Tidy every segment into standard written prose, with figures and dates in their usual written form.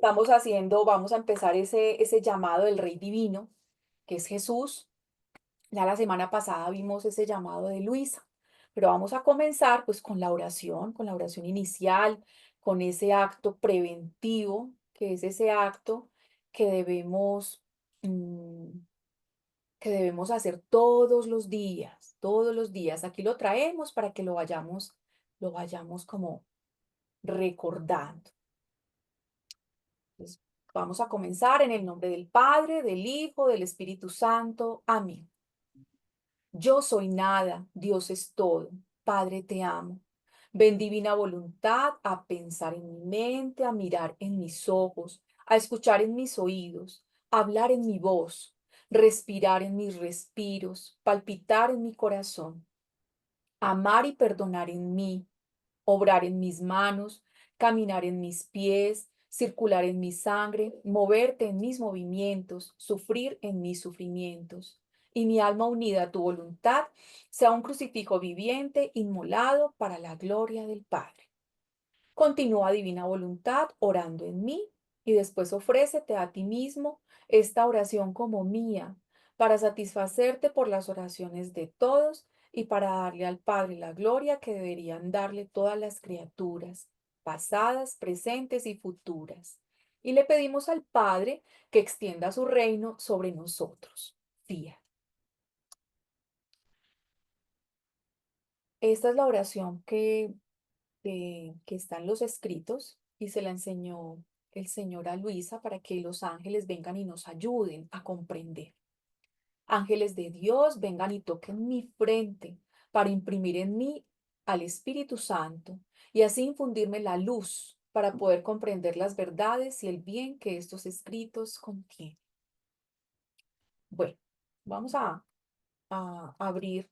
vamos a empezar ese llamado del Rey Divino, que es Jesús. Ya la semana pasada vimos ese llamado de Luisa, pero vamos a comenzar pues con la oración inicial, con ese acto preventivo, que es ese acto que debemos, mm, que debemos hacer todos los días, todos los días. Aquí lo traemos para que lo vayamos como recordando. Entonces, vamos a comenzar en el nombre del Padre, del Hijo, del Espíritu Santo. Amén. Yo soy nada, Dios es todo. Padre, te amo. Ven divina voluntad a pensar en mi mente, a mirar en mis ojos, a escuchar en mis oídos, a hablar en mi voz, respirar en mis respiros, palpitar en mi corazón, amar y perdonar en mí, obrar en mis manos, caminar en mis pies, circular en mi sangre, moverte en mis movimientos, sufrir en mis sufrimientos. Y mi alma unida a tu voluntad sea un crucifijo viviente, inmolado para la gloria del Padre. Continúa divina voluntad orando en mí y después ofrécete a ti mismo esta oración como mía para satisfacerte por las oraciones de todos y para darle al Padre la gloria que deberían darle todas las criaturas, pasadas, presentes y futuras. Y le pedimos al Padre que extienda su reino sobre nosotros. Fiat. Esta es la oración que está en los escritos y se la enseñó el Señor a Luisa para que los ángeles vengan y nos ayuden a comprender. Ángeles de Dios, vengan y toquen mi frente para imprimir en mí al Espíritu Santo y así infundirme la luz para poder comprender las verdades y el bien que estos escritos contienen. Bueno, vamos a abrir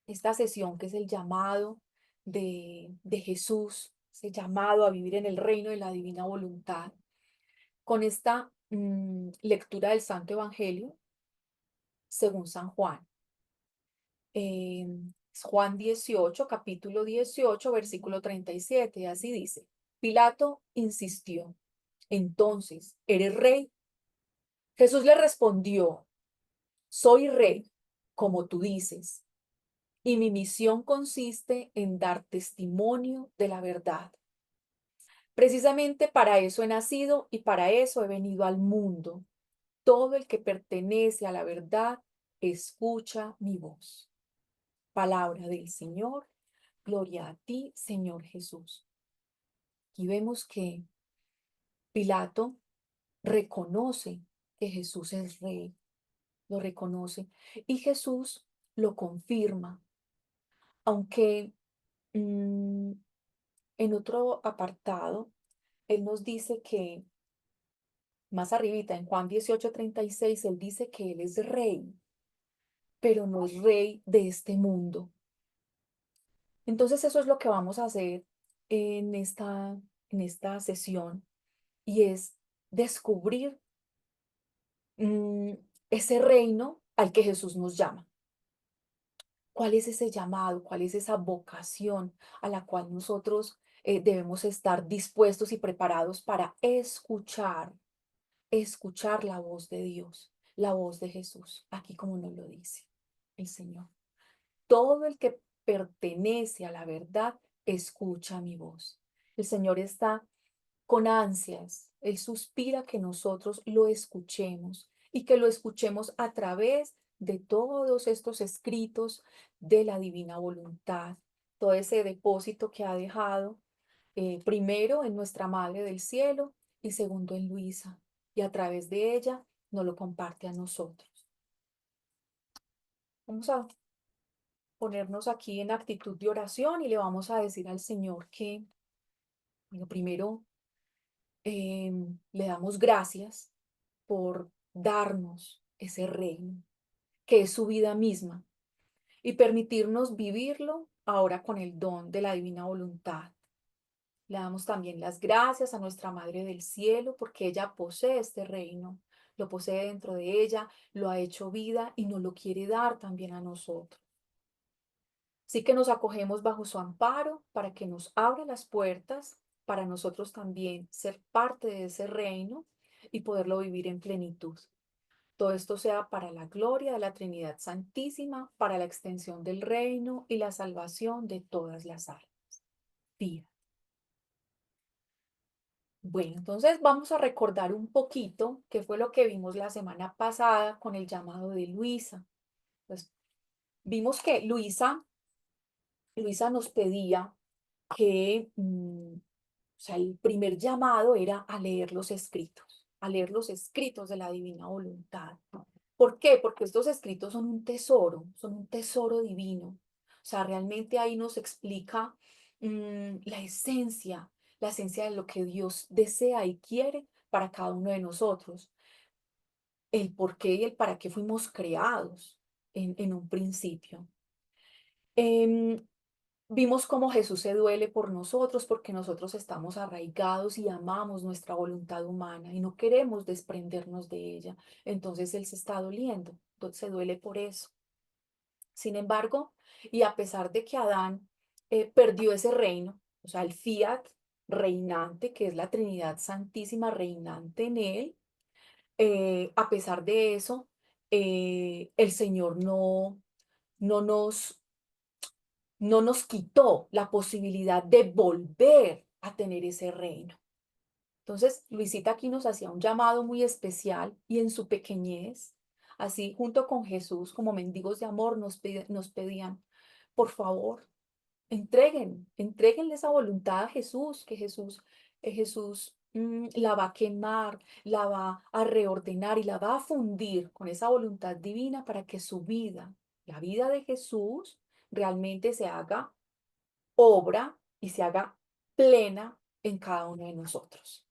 esta sesión que es el llamado de Jesús, ese llamado a vivir en el reino de la divina voluntad, con esta lectura del Santo Evangelio según San Juan. Juan 18, capítulo 18, versículo 37, así dice. Pilato insistió, entonces, ¿eres rey? Jesús le respondió, soy rey, como tú dices. Y mi misión consiste en dar testimonio de la verdad. Precisamente para eso he nacido y para eso he venido al mundo. Todo el que pertenece a la verdad escucha mi voz. Palabra del Señor. Gloria a ti, Señor Jesús. Aquí vemos que Pilato reconoce que Jesús es rey, lo reconoce y Jesús lo confirma, aunque mm, en otro apartado, él nos dice que más arribita, en Juan 18:36, él dice que él es rey, pero no es rey de este mundo. Entonces eso es lo que vamos a hacer en esta sesión y es descubrir mm, ese reino al que Jesús nos llama. ¿Cuál es ese llamado? ¿Cuál es esa vocación a la cual nosotros debemos estar dispuestos y preparados para escuchar la voz de Dios, la voz de Jesús, aquí como nos lo dice el Señor? Todo el que pertenece a la verdad escucha mi voz. El Señor está con ansias. Él suspira que nosotros lo escuchemos y que lo escuchemos a través de todos estos escritos de la divina voluntad, todo ese depósito que ha dejado primero en nuestra Madre del Cielo y segundo en Luisa, y a través de ella nos lo comparte a nosotros. Vamos a ponernos aquí en actitud de oración y le vamos a decir al Señor que, bueno, primero le damos gracias por darnos ese reino, que es su vida misma, y permitirnos vivirlo ahora con el don de la divina voluntad. Le damos también las gracias a nuestra Madre del Cielo porque ella posee este reino, lo posee dentro de ella, lo ha hecho vida y nos lo quiere dar también a nosotros. Así que nos acogemos bajo su amparo para que nos abra las puertas para nosotros también ser parte de ese reino y poderlo vivir en plenitud. Todo esto sea para la gloria de la Trinidad Santísima, para la extensión del reino y la salvación de todas las almas. Fiat. Bueno, entonces vamos a recordar un poquito qué fue lo que vimos la semana pasada con el llamado de Luisa. Pues vimos que Luisa nos pedía que, o sea, el primer llamado era a leer los escritos de la divina voluntad. ¿Por qué? Porque estos escritos son un tesoro divino. O sea, realmente ahí nos explica la esencia de lo que Dios desea y quiere para cada uno de nosotros, el por qué y el para qué fuimos creados en un principio. Em, Vimos cómo Jesús se duele por nosotros porque nosotros estamos arraigados y amamos nuestra voluntad humana y no queremos desprendernos de ella. Entonces Él se está doliendo, se duele por eso. Sin embargo, y a pesar de que Adán perdió ese reino, o sea, el fiat reinante, que es la Trinidad Santísima reinante en él, a pesar de eso, el Señor no nos no nos quitó la posibilidad de volver a tener ese reino. Entonces, Luisita aquí nos hacía un llamado muy especial y en su pequeñez, así junto con Jesús, como mendigos de amor, nos pedían, por favor, entréguenle esa voluntad a Jesús, que Jesús la va a quemar, la va a reordenar y la va a fundir con esa voluntad divina para que su vida, la vida de Jesús, realmente se haga obra y se haga plena en cada uno de nosotros.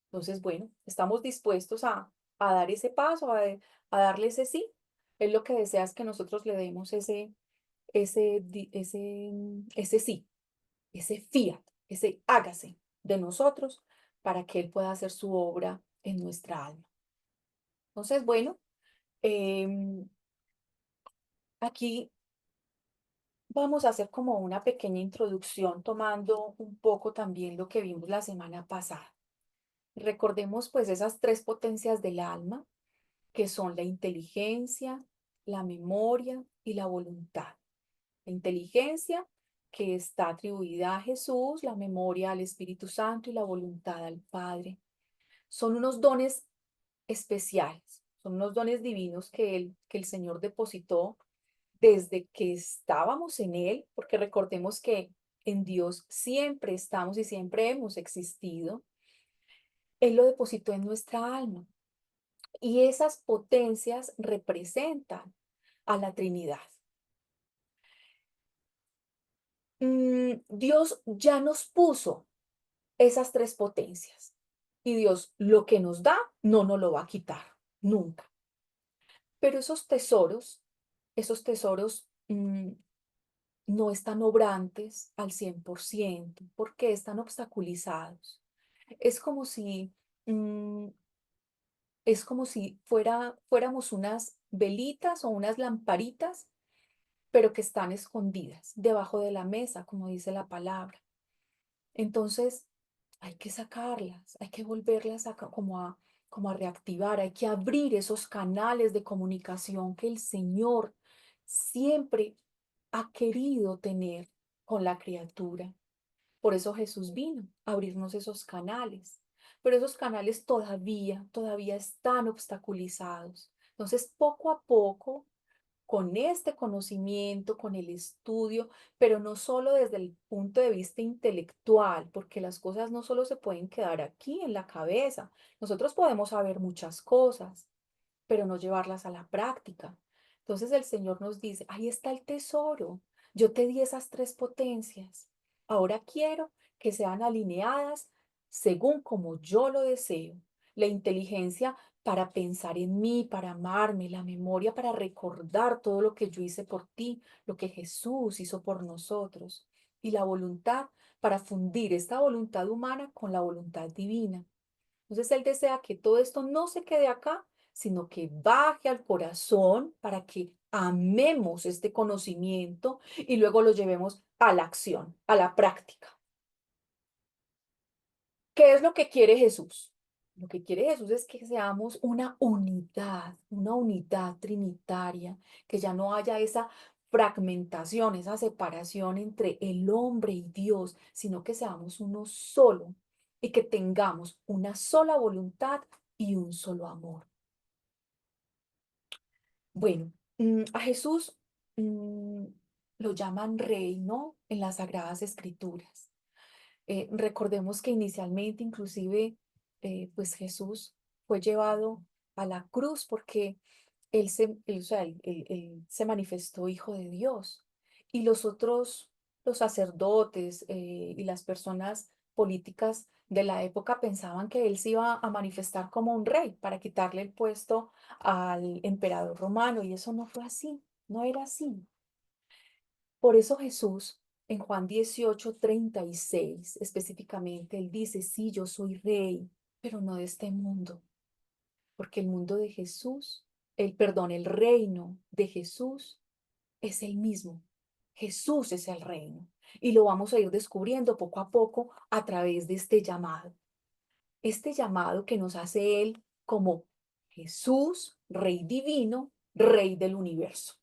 Entonces, bueno, estamos dispuestos a dar ese paso, a darle ese sí. Él lo que desea es que nosotros le demos ese sí, ese fiat, ese hágase de nosotros para que Él pueda hacer su obra en nuestra alma. Entonces, bueno, aquí vamos a hacer como una pequeña introducción tomando un poco también lo que vimos la semana pasada. Recordemos pues esas tres potencias del alma, que son la inteligencia, la memoria y la voluntad. La inteligencia que está atribuida a Jesús, la memoria al Espíritu Santo y la voluntad al Padre. Son unos dones especiales, son unos dones divinos que el Señor depositó desde que estábamos en Él, porque recordemos que en Dios siempre estamos y siempre hemos existido. Él lo depositó en nuestra alma y esas potencias representan a la Trinidad. Dios ya nos puso esas tres potencias y Dios lo que nos da no nos lo va a quitar nunca. Pero esos tesoros no están obrantes al 100%. Porque están obstaculizados. Es como si, mm, es como si fuéramos unas velitas o unas lamparitas, pero que están escondidas debajo de la mesa, como dice la palabra. Entonces, hay que sacarlas, hay que volverlas como a reactivar, hay que abrir esos canales de comunicación que el Señor siempre ha querido tener con la criatura. Por eso Jesús vino a abrirnos esos canales, pero esos canales todavía están obstaculizados. Entonces, poco a poco, con este conocimiento, con el estudio, pero no solo desde el punto de vista intelectual, porque las cosas no solo se pueden quedar aquí en la cabeza. Nosotros podemos saber muchas cosas, pero no llevarlas a la práctica. Entonces el Señor nos dice, ahí está el tesoro. Yo te di esas tres potencias. Ahora quiero que sean alineadas según como yo lo deseo. La inteligencia para pensar en mí, para amarme, la memoria para recordar todo lo que yo hice por ti, lo que Jesús hizo por nosotros, y la voluntad para fundir esta voluntad humana con la voluntad divina. Entonces Él desea que todo esto no se quede acá, sino que baje al corazón para que amemos este conocimiento y luego lo llevemos a la acción, a la práctica. ¿Qué es lo que quiere Jesús? Lo que quiere Jesús es que seamos una unidad trinitaria, que ya no haya esa fragmentación, esa separación entre el hombre y Dios, sino que seamos uno solo y que tengamos una sola voluntad y un solo amor. Bueno, a Jesús mm, lo llaman rey, ¿no? En las Sagradas Escrituras. Recordemos que inicialmente, inclusive, pues Jesús fue llevado a la cruz porque o sea, él se manifestó hijo de Dios. Y los otros, los sacerdotes y las personas políticas de la época pensaban que él se iba a manifestar como un rey para quitarle el puesto al emperador romano. Y eso no fue así, no era así. Por eso Jesús, en Juan 18:36 específicamente, él dice, sí, yo soy rey, pero no de este mundo, porque el mundo de Jesús, el reino de Jesús es el mismo. Jesús es el reino. Y lo vamos a ir descubriendo poco a poco a través de este llamado que nos hace Él como Jesús, Rey divino, Rey del universo.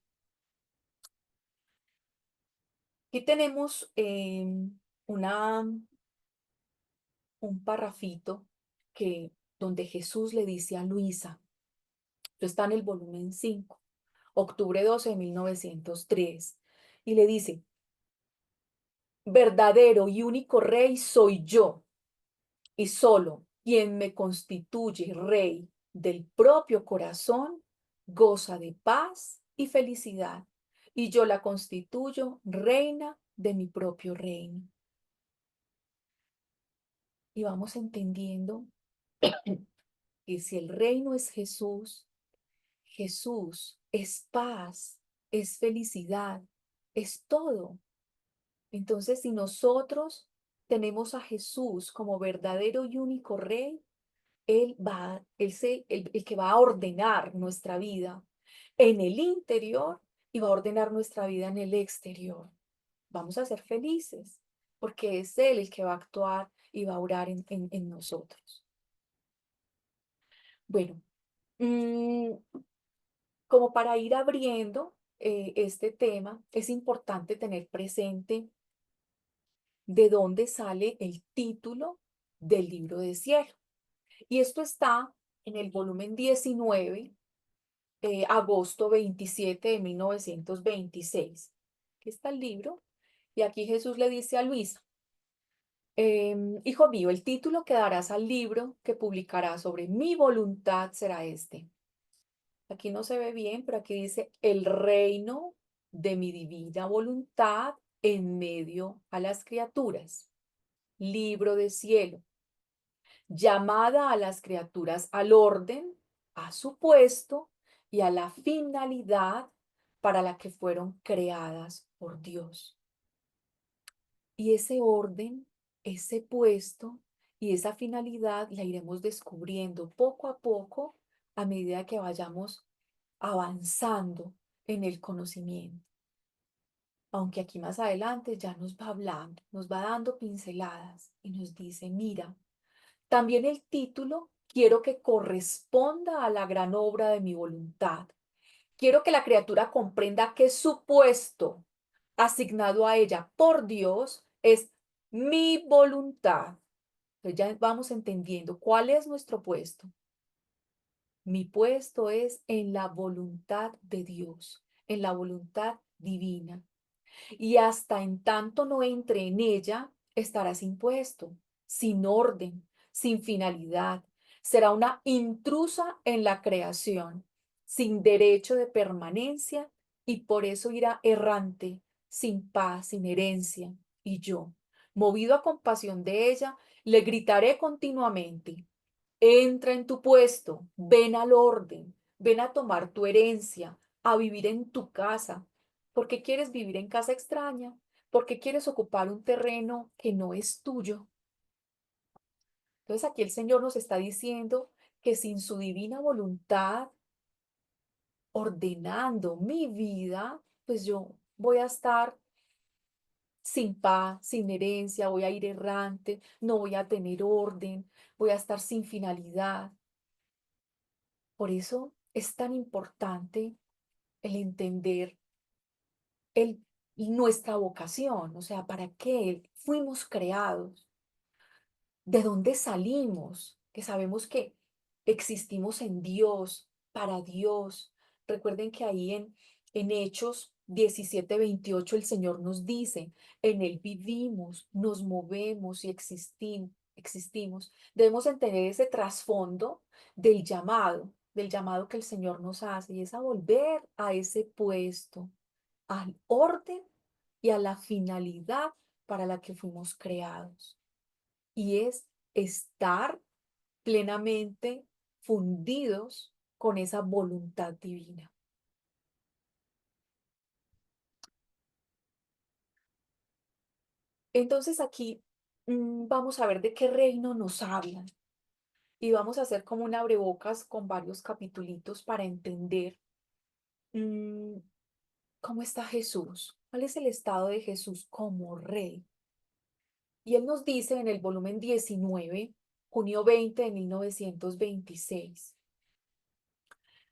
Aquí tenemos una un parrafito donde Jesús le dice a Luisa, esto está en el volumen 5, octubre 12 de 1903, y le dice, verdadero y único rey soy yo, y solo quien me constituye rey del propio corazón goza de paz y felicidad, y yo la constituyo reina de mi propio reino. Y vamos entendiendo que si el reino es Jesús, Jesús es paz, es felicidad, es todo. Entonces, si nosotros tenemos a Jesús como verdadero y único Rey, el que va a ordenar nuestra vida en el interior y va a ordenar nuestra vida en el exterior. Vamos a ser felices porque es Él el que va a actuar y va a orar en nosotros. Bueno, mm, como para ir abriendo este tema, es importante tener presente de dónde sale el título del libro de cielo. Y esto está en el volumen 19, agosto 27 de 1926. Aquí está el libro. Y aquí Jesús le dice a Luisa, hijo mío, el título que darás al libro que publicarás sobre mi voluntad será este. Aquí no se ve bien, pero aquí dice el reino de mi divina voluntad en medio a las criaturas. Libro de cielo. Llamada a las criaturas al orden, a su puesto y a la finalidad para la que fueron creadas por Dios. Y ese orden, ese puesto y esa finalidad la iremos descubriendo poco a poco a medida que vayamos avanzando en el conocimiento. Aunque aquí más adelante ya nos va hablando, nos va dando pinceladas y nos dice, mira, también el título quiero que corresponda a la gran obra de mi voluntad. Quiero que la criatura comprenda que su puesto asignado a ella por Dios es mi voluntad. Entonces ya vamos entendiendo cuál es nuestro puesto. Mi puesto es en la voluntad de Dios, en la voluntad divina. Y hasta en tanto no entre en ella, estará sin puesto, sin orden, sin finalidad. Será una intrusa en la creación, sin derecho de permanencia y por eso irá errante, sin paz, sin herencia. Y yo, movido a compasión de ella, le gritaré continuamente, entra en tu puesto, ven al orden, ven a tomar tu herencia, a vivir en tu casa. ¿Por qué quieres vivir en casa extraña? ¿Por qué quieres ocupar un terreno que no es tuyo? Entonces aquí el Señor nos está diciendo que sin su divina voluntad, ordenando mi vida, pues yo voy a estar sin paz, sin herencia, voy a ir errante, no voy a tener orden, voy a estar sin finalidad. Por eso es tan importante el entender el, nuestra vocación, o sea, para qué fuimos creados, de dónde salimos, que sabemos que existimos en Dios, para Dios. Recuerden que ahí en Hechos 17:28 el Señor nos dice, en Él vivimos, nos movemos y existimos. Debemos entender ese trasfondo del llamado que el Señor nos hace, y es a volver a ese puesto, al orden y a la finalidad para la que fuimos creados. Y es estar plenamente fundidos con esa voluntad divina. Entonces aquí vamos a ver de qué reino nos hablan y vamos a hacer como un abrebocas con varios capitulitos para entender mm, cómo está Jesús, cuál es el estado de Jesús como rey. Y él nos dice en el volumen 19, junio 20 de 1926.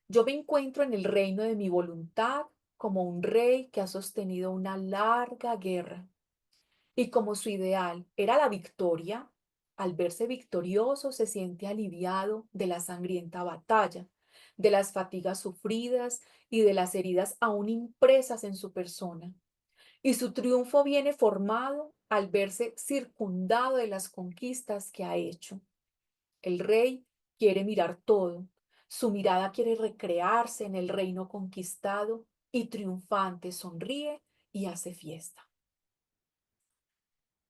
Yo me encuentro en el reino de mi voluntad como un rey que ha sostenido una larga guerra y como su ideal era la victoria, al verse victorioso se siente aliviado de la sangrienta batalla, de las fatigas sufridas y de las heridas aún impresas en su persona. Y su triunfo viene formado al verse circundado de las conquistas que ha hecho. El rey quiere mirar todo. Su mirada quiere recrearse en el reino conquistado y triunfante sonríe y hace fiesta.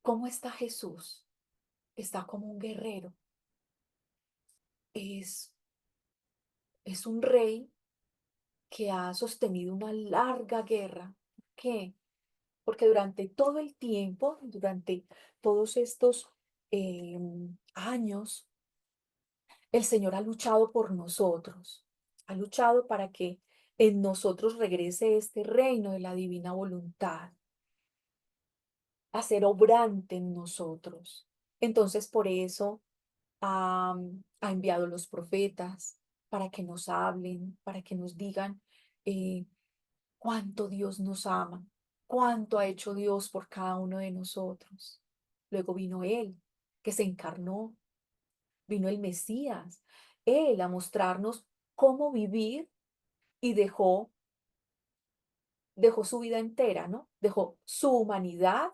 ¿Cómo está Jesús? Está como un guerrero. Es, es un rey que ha sostenido una larga guerra. ¿Por qué? Porque durante todo el tiempo, durante todos estos años, el Señor ha luchado por nosotros, ha luchado para que en nosotros regrese este reino de la divina voluntad, a ser obrante en nosotros. Entonces, por eso ha enviado los profetas para que nos hablen, para que nos digan eh, cuánto Dios nos ama, cuánto ha hecho Dios por cada uno de nosotros. Luego vino Él, que se encarnó, vino el Mesías, Él a mostrarnos cómo vivir y dejó su vida entera, ¿no? Dejó su humanidad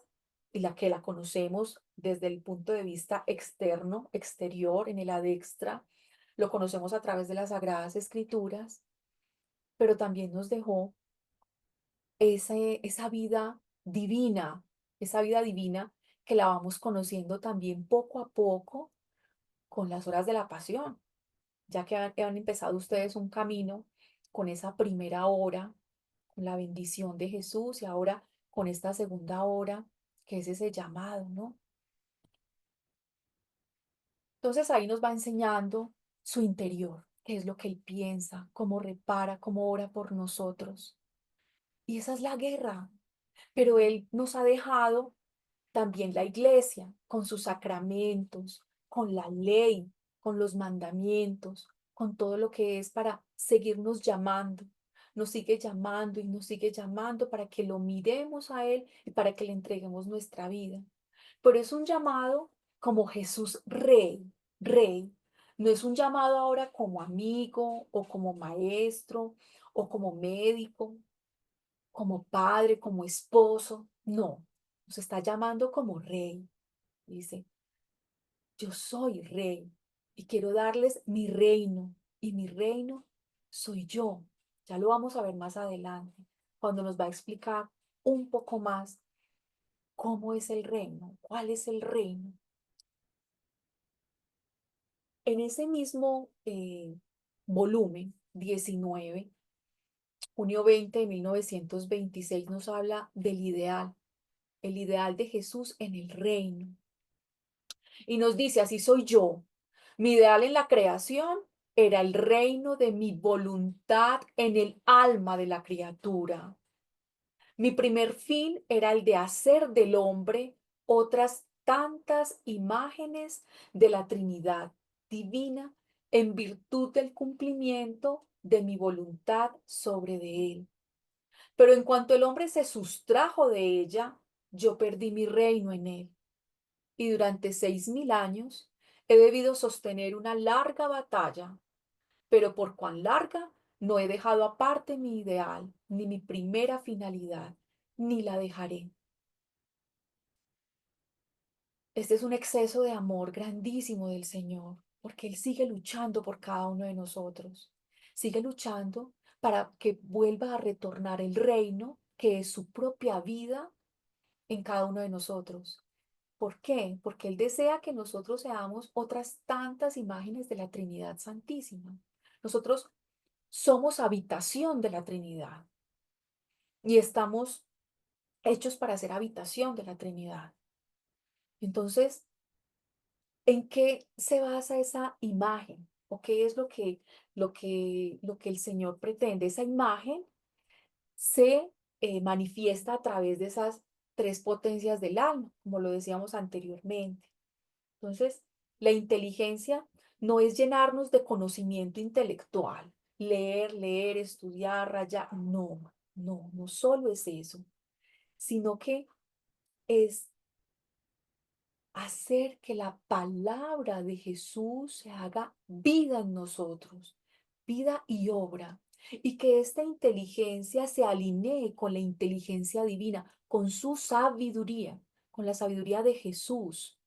y la que la conocemos desde el punto de vista externo, exterior, en el adextra, lo conocemos a través de las Sagradas Escrituras, pero también nos dejó esa vida divina que la vamos conociendo también poco a poco con las horas de la pasión, ya que han empezado ustedes un camino con esa primera hora, con la bendición de Jesús y ahora con esta segunda hora, que es ese llamado, ¿no? Entonces ahí nos va enseñando su interior, qué es lo que él piensa, cómo repara, cómo ora por nosotros. Y esa es la guerra, pero él nos ha dejado también la iglesia, con sus sacramentos, con la ley, con los mandamientos, con todo lo que es para seguirnos llamando. Nos sigue llamando y nos sigue llamando para que lo miremos a Él y para que le entreguemos nuestra vida. Pero es un llamado como Jesús Rey, Rey. No es un llamado ahora como amigo o como maestro o como médico, como padre, como esposo. No, nos está llamando como rey. Dice, yo soy rey y quiero darles mi reino y mi reino soy yo. Ya lo vamos a ver más adelante, cuando nos va a explicar un poco más cómo es el reino, cuál es el reino. En ese mismo volumen 19, junio 20 de 1926, nos habla del ideal, el ideal de Jesús en el reino. Y nos dice, así soy yo. Mi ideal en la creación era el reino de mi voluntad en el alma de la criatura. Mi primer fin era el de hacer del hombre otras tantas imágenes de la Trinidad divina en virtud del cumplimiento de mi voluntad sobre de él. Pero en cuanto el hombre se sustrajo de ella, yo perdí mi reino en él. Y durante 6000 años he debido sostener una larga batalla, pero por cuán larga no he dejado aparte mi ideal, ni mi primera finalidad, ni la dejaré. Este es un exceso de amor grandísimo del Señor, porque Él sigue luchando por cada uno de nosotros. Sigue luchando para que vuelva a retornar el reino, que es su propia vida en cada uno de nosotros. ¿Por qué? Porque Él desea que nosotros seamos otras tantas imágenes de la Trinidad Santísima. Nosotros somos habitación de la Trinidad y estamos hechos para ser habitación de la Trinidad. Entonces, ¿en qué se basa esa imagen? ¿O qué es lo que el Señor pretende? Esa imagen se manifiesta a través de esas tres potencias del alma, como lo decíamos anteriormente. Entonces, la inteligencia no es llenarnos de conocimiento intelectual, leer, estudiar, rayar. No, no, no solo es eso, sino que es hacer que la palabra de Jesús se haga vida en nosotros, vida y obra, y que esta inteligencia se alinee con la inteligencia divina, con su sabiduría, con la sabiduría de Jesús,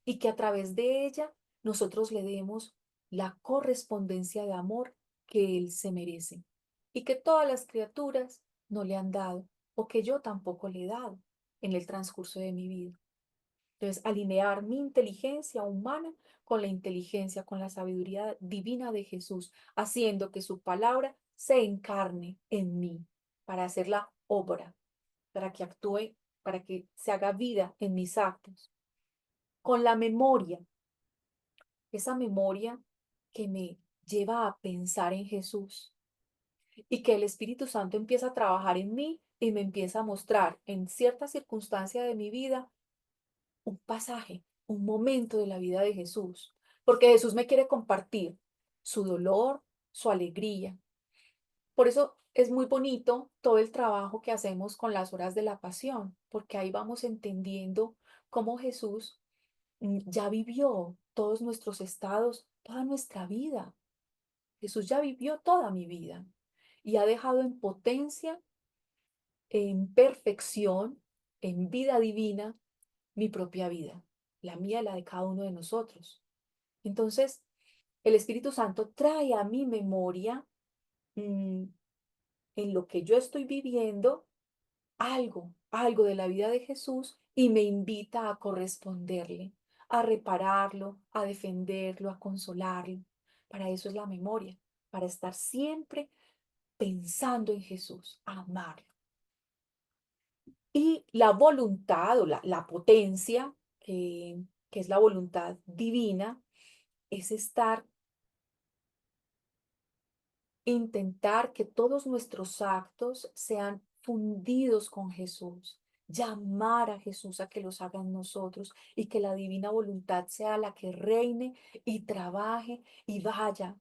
y que a través de ella nosotros le demos la correspondencia de amor que Él se merece, y que todas las criaturas no le han dado, o que yo tampoco le he dado en el transcurso de mi vida. Entonces, alinear mi inteligencia humana con la inteligencia, con la sabiduría divina de Jesús, haciendo que su palabra se encarne en mí para hacer la obra, para que actúe, para que se haga vida en mis actos. Con la memoria, esa memoria que me lleva a pensar en Jesús y que el Espíritu Santo empieza a trabajar en mí y me empieza a mostrar en cierta circunstancia de mi vida un pasaje, un momento de la vida de Jesús, porque Jesús me quiere compartir su dolor, su alegría. Por eso es muy bonito todo el trabajo que hacemos con las horas de la pasión, porque ahí vamos entendiendo cómo Jesús ya vivió todos nuestros estados, toda nuestra vida. Jesús ya vivió toda mi vida y ha dejado en potencia, en perfección, en vida divina, mi propia vida, la mía y la de cada uno de nosotros. Entonces, el Espíritu Santo trae a mi memoria, mm, en lo que yo estoy viviendo, algo de la vida de Jesús y me invita a corresponderle, a repararlo, a defenderlo, a consolarlo. Para eso es la memoria, para estar siempre pensando en Jesús, amarlo. Y la voluntad o la potencia, que es la voluntad divina, es intentar que todos nuestros actos sean fundidos con Jesús, llamar a Jesús a que los haga en nosotros y que la divina voluntad sea la que reine y trabaje y vaya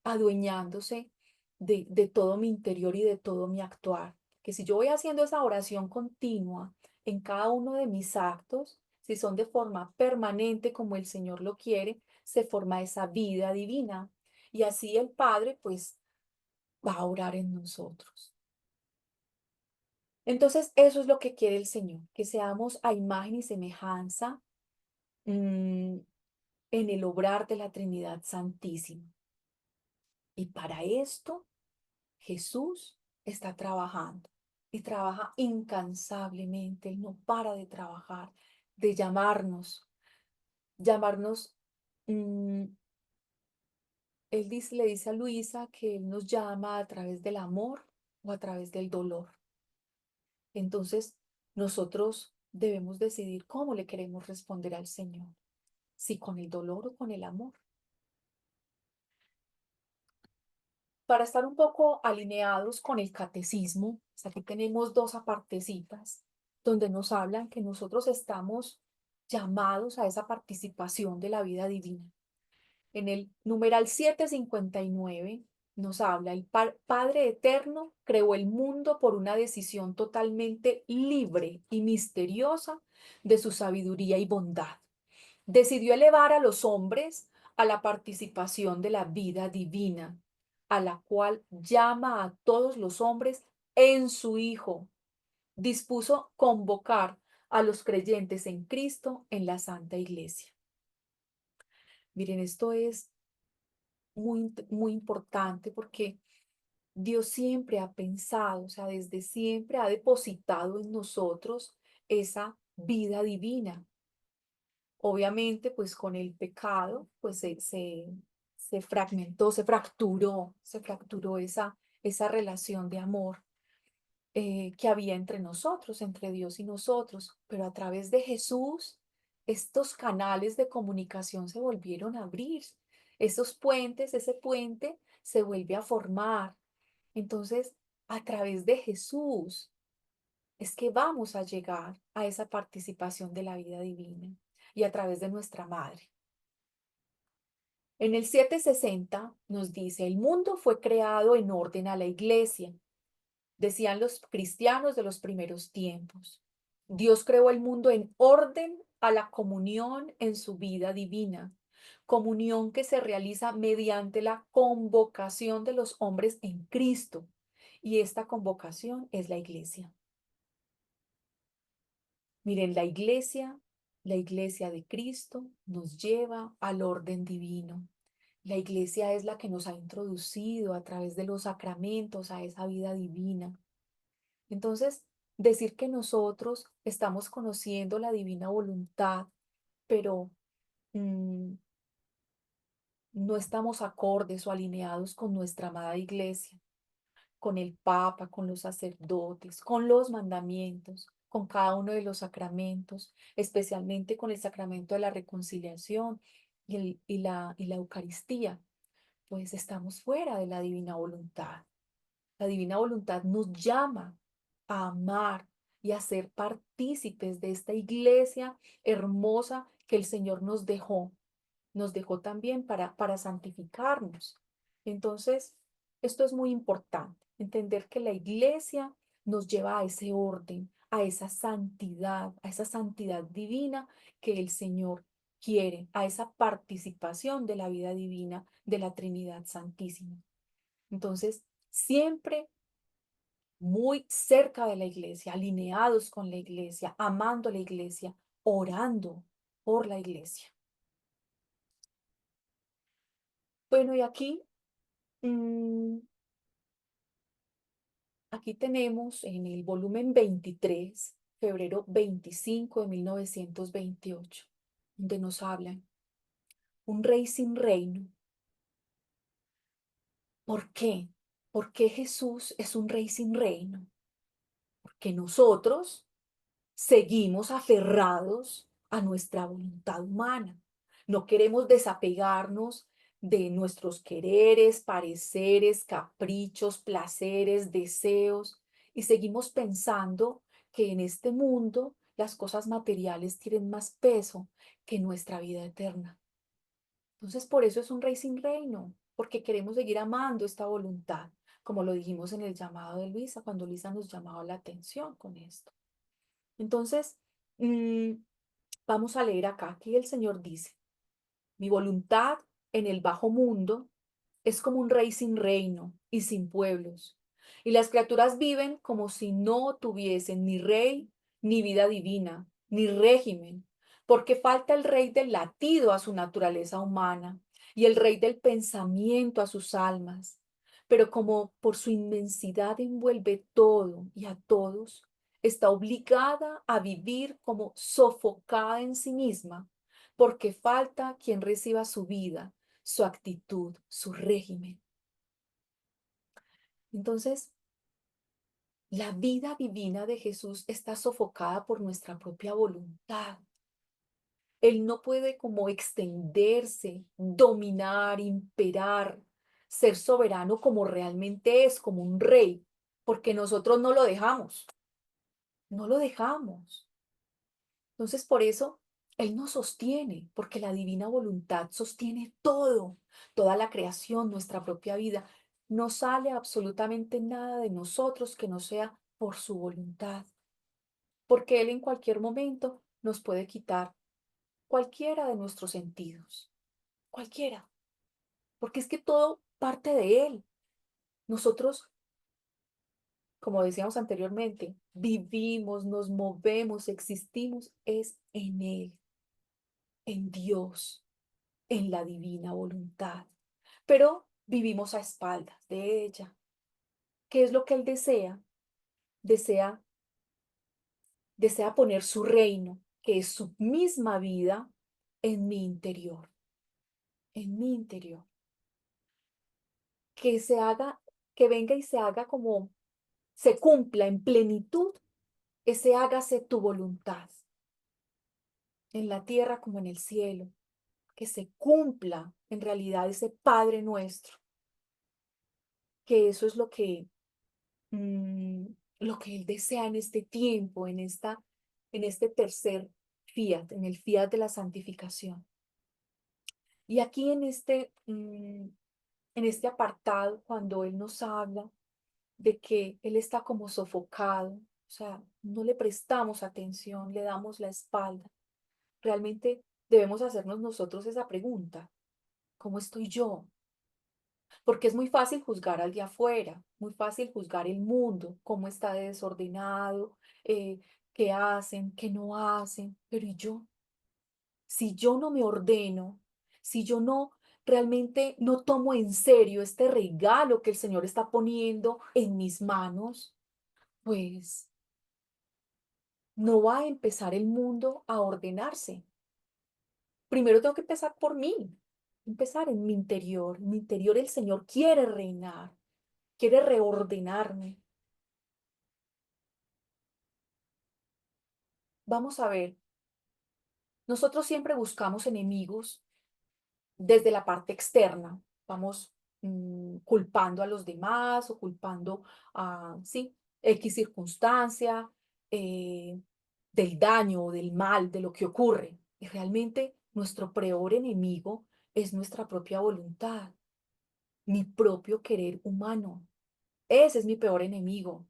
adueñándose de todo mi interior y de todo mi actuar. Que si yo voy haciendo esa oración continua en cada uno de mis actos, si son de forma permanente como el Señor lo quiere, se forma esa vida divina. Y así el Padre pues va a orar en nosotros. Entonces eso es lo que quiere el Señor, que seamos a imagen y semejanza mm, en el obrar de la Trinidad Santísima. Y para esto Jesús está trabajando y trabaja incansablemente. Él no para de trabajar, de llamarnos. mm, Él dice, le dice a Luisa que Él nos llama a través del amor o a través del dolor. Entonces, nosotros debemos decidir cómo le queremos responder al Señor, si con el dolor o con el amor. para estar un poco alineados con el catecismo, pues aquí tenemos dos apartecitas donde nos hablan que nosotros estamos llamados a esa participación de la vida divina. En el numeral 759 nos habla, el Padre Eterno creó el mundo por una decisión totalmente libre y misteriosa de su sabiduría y bondad. Decidió elevar a los hombres a la participación de la vida divina, a la cual llama a todos los hombres en su Hijo. Dispuso convocar a los creyentes en Cristo en la Santa Iglesia. Miren, esto es muy importante porque Dios siempre ha pensado, o sea, desde siempre ha depositado en nosotros esa vida divina. Obviamente, pues con el pecado, pues se fragmentó, se fracturó esa relación de amor que había entre nosotros, entre Dios y nosotros. Pero a través de Jesús, estos canales de comunicación se volvieron a abrir. Esos puentes, ese puente se vuelve a formar. Entonces, a través de Jesús es que vamos a llegar a esa participación de la vida divina y a través de nuestra madre. En el 760 nos dice, el mundo fue creado en orden a la iglesia, decían los cristianos de los primeros tiempos. Dios creó el mundo en orden a la comunión en su vida divina, comunión que se realiza mediante la convocación de los hombres en Cristo. Y esta convocación es la iglesia. Miren, la iglesia de Cristo nos lleva al orden divino. La iglesia es la que nos ha introducido a través de los sacramentos a esa vida divina. Entonces, decir que nosotros estamos conociendo la divina voluntad, pero mm, no estamos acordes o alineados con nuestra amada iglesia, con el Papa, con los sacerdotes, con los mandamientos, con cada uno de los sacramentos, especialmente con el sacramento de la reconciliación y la Eucaristía, pues estamos fuera de la divina voluntad. La divina voluntad nos llama a amar y a ser partícipes de esta iglesia hermosa que el Señor nos dejó también para santificarnos. Entonces, esto es muy importante, entender que la iglesia nos lleva a ese orden, a esa santidad divina que el Señor quiere, a esa participación de la vida divina de la Trinidad Santísima. Entonces, siempre muy cerca de la iglesia, alineados con la iglesia, amando a la iglesia, orando por la iglesia. Bueno, y mm, aquí tenemos en el volumen 23, febrero 25 de 1928, donde nos hablan, un rey sin reino. ¿Por qué? ¿Por qué Jesús es un rey sin reino? Porque nosotros seguimos aferrados a nuestra voluntad humana. No queremos desapegarnos de nuestros quereres, pareceres, caprichos, placeres, deseos, y seguimos pensando que en este mundo las cosas materiales tienen más peso que nuestra vida eterna. Entonces, por eso es un rey sin reino, porque queremos seguir amando esta voluntad, como lo dijimos en el llamado de Luisa, cuando Luisa nos llamaba la atención con esto. Entonces, mm, vamos a leer acá. Aquí el Señor dice, mi voluntad en el bajo mundo es como un rey sin reino y sin pueblos. Y las criaturas viven como si no tuviesen ni rey, ni vida divina, ni régimen, porque falta el rey del latido a su naturaleza humana y el rey del pensamiento a sus almas. Pero como por su inmensidad envuelve todo y a todos, está obligada a vivir como sofocada en sí misma, porque falta quien reciba su vida, su actitud, su régimen. Entonces, la vida divina de Jesús está sofocada por nuestra propia voluntad. Él no puede como extenderse, dominar, imperar, ser soberano como realmente es, como un rey, porque nosotros no lo dejamos, no lo dejamos. Entonces, por eso, Él nos sostiene, porque la divina voluntad sostiene todo, toda la creación, nuestra propia vida. No sale absolutamente nada de nosotros que no sea por su voluntad, porque Él en cualquier momento nos puede quitar cualquiera de nuestros sentidos, cualquiera, porque es que todo parte de Él. Nosotros, como decíamos anteriormente, vivimos, nos movemos, existimos, es en Él, en Dios, en la divina voluntad. Pero vivimos a espaldas de ella. ¿Qué es lo que Él desea? Desea, desea poner su reino, que es su misma vida, en mi interior, en mi interior. Que se haga, que venga y se haga como, se cumpla en plenitud, ese hágase tu voluntad, en la tierra como en el cielo, que se cumpla en realidad ese Padre nuestro, que eso es mm, lo que Él desea en este tiempo, en este tercer fiat, en el fiat de la santificación. Y aquí en este apartado, cuando Él nos habla de que Él está como sofocado, o sea, no le prestamos atención, le damos la espalda. Realmente debemos hacernos nosotros esa pregunta: ¿cómo estoy yo? Porque es muy fácil juzgar al de afuera, muy fácil juzgar el mundo, cómo está de desordenado, qué hacen, qué no hacen, pero ¿y yo? Si yo no me ordeno, si yo no realmente no tomo en serio este regalo que el Señor está poniendo en mis manos, pues no va a empezar el mundo a ordenarse. Primero tengo que empezar por mí, empezar en mi interior. En mi interior el Señor quiere reinar, quiere reordenarme. Vamos a ver, nosotros siempre buscamos enemigos desde la parte externa. Vamos culpando a los demás o culpando a, sí, X circunstancia, eh, del daño o del mal, de lo que ocurre. Y realmente nuestro peor enemigo es nuestra propia voluntad, mi propio querer humano. Ese es mi peor enemigo.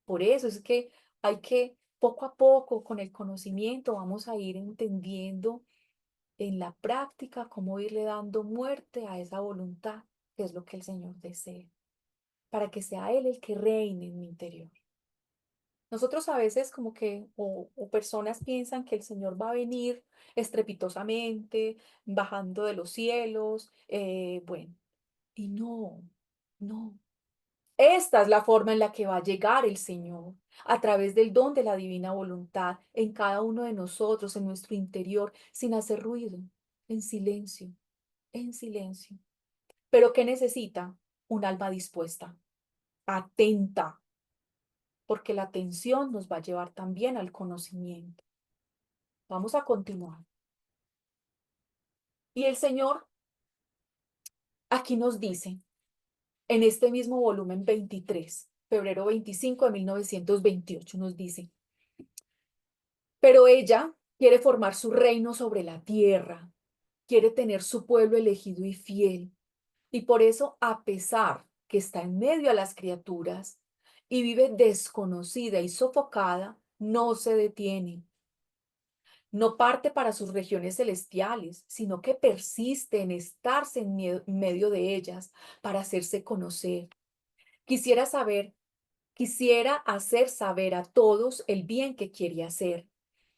Por eso es que hay que, poco a poco, con el conocimiento, vamos a ir entendiendo en la práctica cómo irle dando muerte a esa voluntad, que es lo que el Señor desea, para que sea Él el que reine en mi interior. Nosotros a veces como que, o personas piensan que el Señor va a venir estrepitosamente, bajando de los cielos, bueno, y no, no. Esta es la forma en la que va a llegar el Señor, a través del don de la divina voluntad en cada uno de nosotros, en nuestro interior, sin hacer ruido, en silencio, en silencio. Pero ¿qué necesita? Un alma dispuesta, atenta, porque la atención nos va a llevar también al conocimiento. Vamos a continuar. Y el Señor aquí nos dice, en este mismo volumen 23, febrero 25 de 1928, nos dice: pero ella quiere formar su reino sobre la tierra, quiere tener su pueblo elegido y fiel. Y por eso, a pesar que está en medio a las criaturas y vive desconocida y sofocada, no se detiene. No parte para sus regiones celestiales, sino que persiste en estarse en medio de ellas para hacerse conocer. Quisiera saber Quisiera hacer saber a todos el bien que quiere hacer,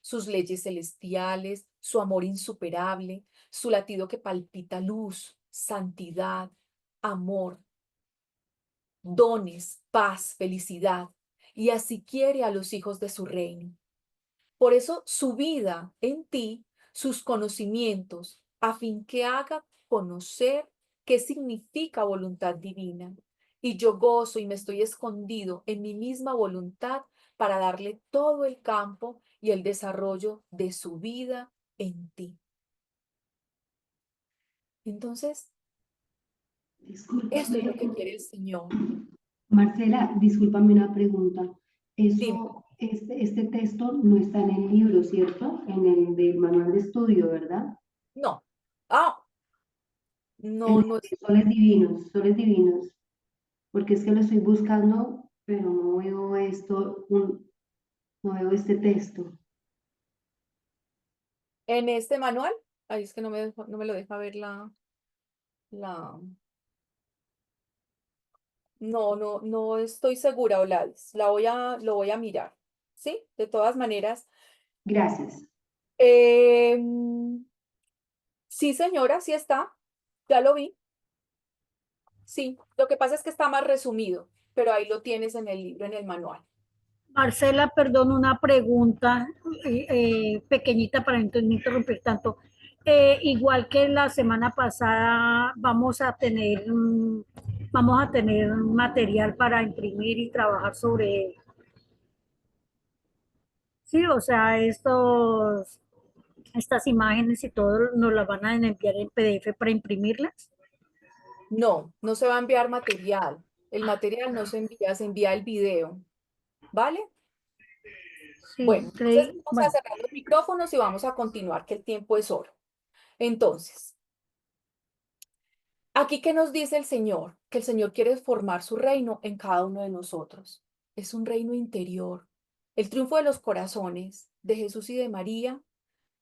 sus leyes celestiales, su amor insuperable, su latido que palpita luz, santidad, amor, dones, paz, felicidad, y así quiere a los hijos de su reino. Por eso su vida en ti, sus conocimientos, a fin que haga conocer qué significa voluntad divina. Y yo gozo y me estoy escondido en mi misma voluntad para darle todo el campo y el desarrollo de su vida en ti. Entonces, Discúlpame, Esto es lo que quiere el Señor. Marcela, discúlpame una pregunta. Dime, Este texto no está en el libro, ¿cierto? En el del manual de estudio, ¿verdad? no. Ah, El no, no es. de soles divinos, porque es que lo estoy buscando, pero no veo no veo este texto. En este manual, ahí es que no me lo deja ver la, no estoy segura, Oladis. Lo voy a mirar. ¿Sí? De todas maneras. Gracias. em, sí, señora, sí está. Ya lo vi. Sí. Lo que pasa es que está más resumido, pero ahí lo tienes en el libro, en el manual. Marcela, perdón, una pregunta pequeñita para no interrumpir tanto. Igual que la semana pasada, vamos a tener material para imprimir y trabajar sobre él. Sí, o sea, estas imágenes y todo nos las van a enviar en PDF para imprimirlas. No, no se va a enviar material. El material no se envía el video. ¿Vale? Sí, Bueno, entonces vamos a bueno, cerrar los micrófonos y vamos a continuar, que el tiempo es oro. Entonces, aquí qué nos dice el Señor, que el Señor quiere formar su reino en cada uno de nosotros. Es un reino interior. El triunfo de los corazones de Jesús y de María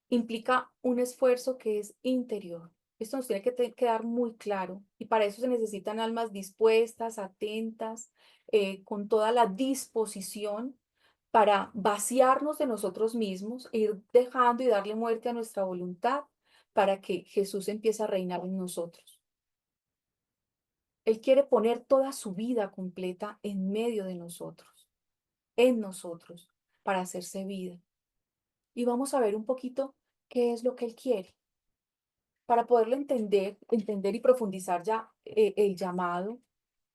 implica un esfuerzo que es interior. Esto nos tiene que quedar muy claro y para eso se necesitan almas dispuestas, atentas, con toda la disposición para vaciarnos de nosotros mismos, e ir dejando y darle muerte a nuestra voluntad para que Jesús empiece a reinar en nosotros. Él quiere poner toda su vida completa en medio de nosotros, en nosotros, para hacerse vida. Y vamos a ver un poquito qué es lo que Él quiere. Para poderlo entender y profundizar ya el llamado,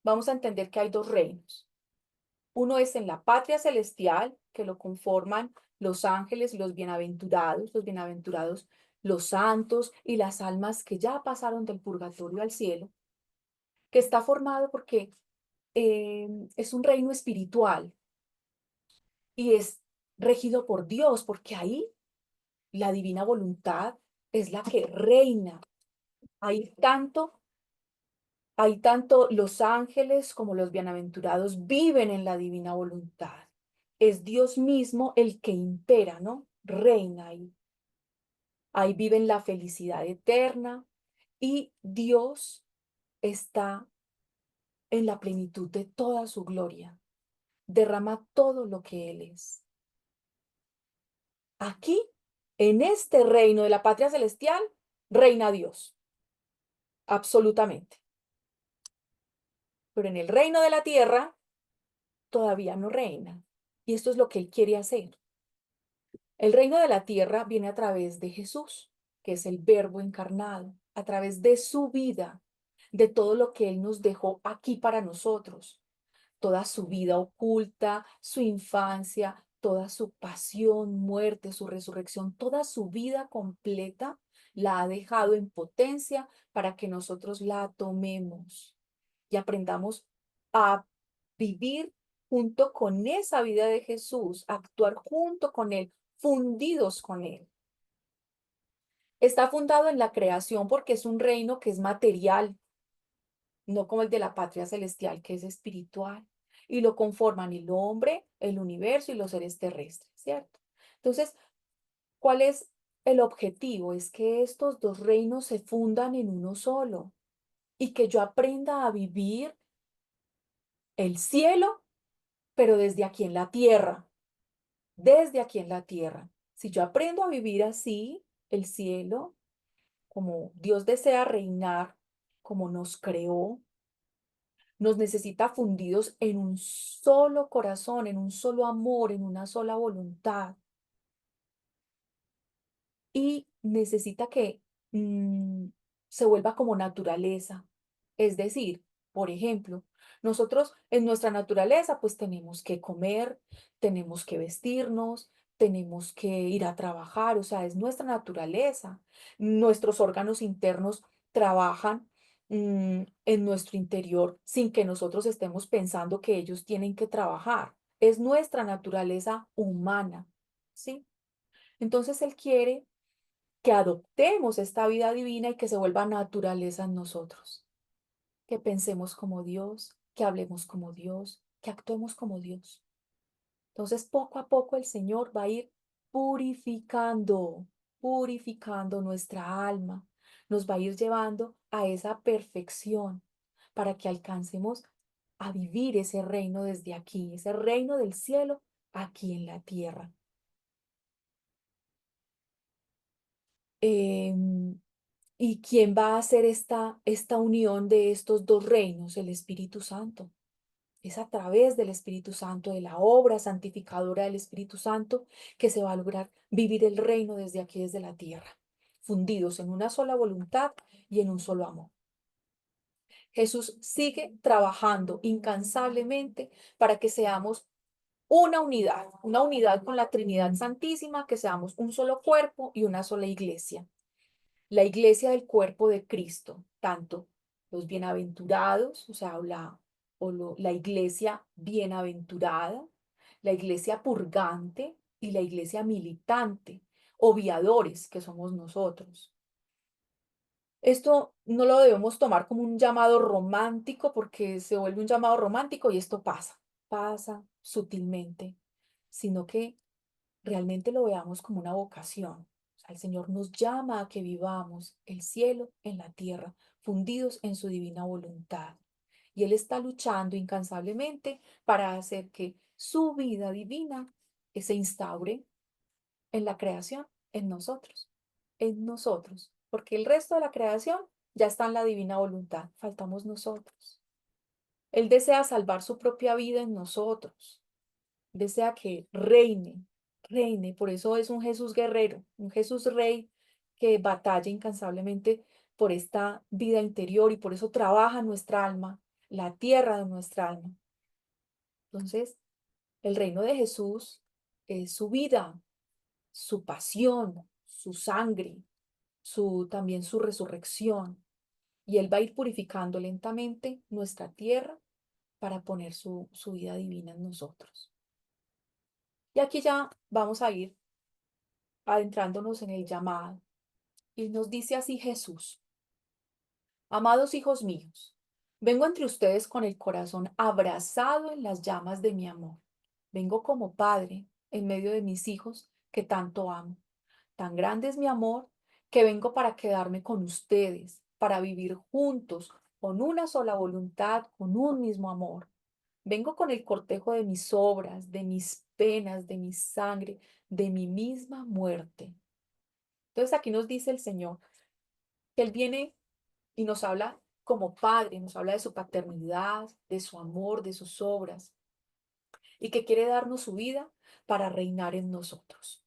vamos a entender que hay dos reinos. Uno es en la patria celestial, que lo conforman los ángeles y los bienaventurados, los santos y las almas que ya pasaron del purgatorio al cielo, que está formado porque es un reino espiritual y es regido por Dios, porque ahí la divina voluntad es la que reina. Hay tanto, hay tanto los ángeles como los bienaventurados viven en la divina voluntad. Es Dios mismo el que impera, ¿no? Reina ahí. Ahí viven la felicidad eterna y Dios está en la plenitud de toda su gloria. Derrama todo lo que Él es. Aquí, en este reino de la patria celestial, reina Dios, absolutamente. Pero en el reino de la tierra todavía no reina. Y esto es lo que Él quiere hacer. El reino de la tierra viene a través de Jesús, que es el Verbo encarnado, a través de su vida, de todo lo que Él nos dejó aquí para nosotros, toda su vida oculta, su infancia, toda su pasión, muerte, su resurrección, toda su vida completa la ha dejado en potencia para que nosotros la tomemos y aprendamos a vivir junto con esa vida de Jesús, a actuar junto con Él, fundidos con Él. Está fundado en la creación porque es un reino que es material, no como el de la patria celestial, que es espiritual. Y lo conforman el hombre, el universo y los seres terrestres, ¿cierto? Entonces, ¿cuál es el objetivo? Es que estos dos reinos se fundan en uno solo y que yo aprenda a vivir el cielo, pero desde aquí en la tierra, desde aquí en la tierra. Si yo aprendo a vivir así, el cielo, como Dios desea reinar, como nos creó, nos necesita fundidos en un solo corazón, en un solo amor, en una sola voluntad. Y necesita que mm, se vuelva como naturaleza. Es decir, por ejemplo, nosotros en nuestra naturaleza pues tenemos que comer, tenemos que vestirnos, tenemos que ir a trabajar, o sea, es nuestra naturaleza. Nuestros órganos internos trabajan en nuestro interior sin que nosotros estemos pensando que ellos tienen que trabajar. Es nuestra naturaleza humana, ¿sí? Entonces Él quiere que adoptemos esta vida divina y que se vuelva naturaleza en nosotros, que pensemos como Dios, que hablemos como Dios, que actuemos como Dios. Entonces, poco a poco el Señor va a ir purificando, purificando nuestra alma, nos va a ir llevando a esa perfección para que alcancemos a vivir ese reino desde aquí, ese reino del cielo aquí en la tierra. Em, ¿Y quién va a hacer esta unión de estos dos reinos? El Espíritu Santo. Es a través del Espíritu Santo, de la obra santificadora del Espíritu Santo, que se va a lograr vivir el reino desde aquí, desde la tierra, fundidos en una sola voluntad y en un solo amor. Jesús sigue trabajando incansablemente para que seamos una unidad con la Trinidad Santísima, que seamos un solo cuerpo y una sola iglesia. La iglesia del cuerpo de Cristo, tanto los bienaventurados, o sea, la iglesia bienaventurada, la iglesia purgante y la iglesia militante, obviadores que somos nosotros. Esto no lo debemos tomar como un llamado romántico porque se vuelve un llamado romántico y esto pasa sutilmente, sino que realmente lo veamos como una vocación. O sea, el Señor nos llama a que vivamos el cielo en la tierra, fundidos en su divina voluntad. Y Él está luchando incansablemente para hacer que su vida divina se instaure en la creación, en nosotros, porque el resto de la creación ya está en la divina voluntad, faltamos nosotros. Él desea salvar su propia vida en nosotros, desea que reine, reine. Por eso es un Jesús guerrero, un Jesús rey que batalla incansablemente por esta vida interior y por eso trabaja nuestra alma, la tierra de nuestra alma. Entonces, el reino de Jesús es su vida, su pasión, su sangre, también su resurrección. Y Él va a ir purificando lentamente nuestra tierra para poner su vida divina en nosotros. Y aquí ya vamos a ir adentrándonos en el llamado. Y nos dice así Jesús: amados hijos míos, vengo entre ustedes con el corazón abrazado en las llamas de mi amor. Vengo como padre en medio de mis hijos que tanto amo. Tan grande es mi amor que vengo para quedarme con ustedes, para vivir juntos, con una sola voluntad, con un mismo amor. Vengo con el cortejo de mis obras, de mis penas, de mi sangre, de mi misma muerte. Entonces aquí nos dice el Señor que Él viene y nos habla como Padre, nos habla de su paternidad, de su amor, de sus obras, y que quiere darnos su vida para reinar en nosotros.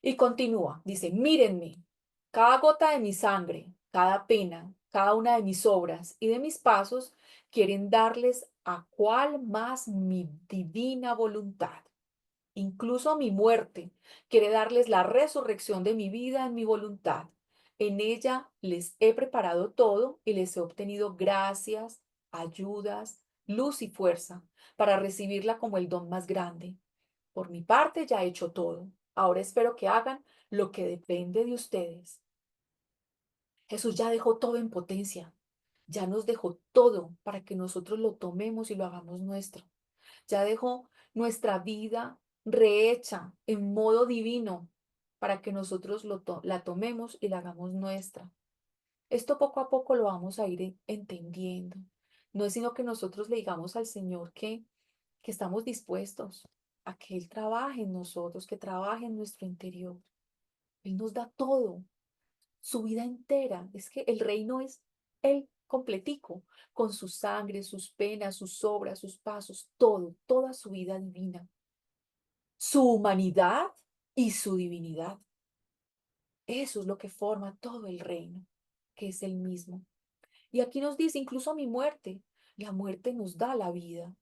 Y continúa, dice: mírenme, cada gota de mi sangre, cada pena, cada una de mis obras y de mis pasos quieren darles a cuál más mi divina voluntad. Incluso mi muerte quiere darles la resurrección de mi vida en mi voluntad. En ella les he preparado todo y les he obtenido gracias, ayudas, luz y fuerza para recibirla como el don más grande. Por mi parte ya he hecho todo. Ahora espero que hagan lo que depende de ustedes. Jesús ya dejó todo en potencia. Ya nos dejó todo para que nosotros lo tomemos y lo hagamos nuestro. Ya dejó nuestra vida rehecha en modo divino para que nosotros la tomemos y la hagamos nuestra. Esto poco a poco lo vamos a ir entendiendo. No es sino que nosotros le digamos al Señor que estamos dispuestos a que Él trabaje en nosotros, que trabaje en nuestro interior. Él nos da todo, su vida entera. Es que el reino es Él completico, con su sangre, sus penas, sus obras, sus pasos, todo, toda su vida divina, su humanidad y su divinidad. Eso es lo que forma todo el reino, que es el mismo. Y aquí nos dice, incluso mi muerte, la muerte nos da la vida,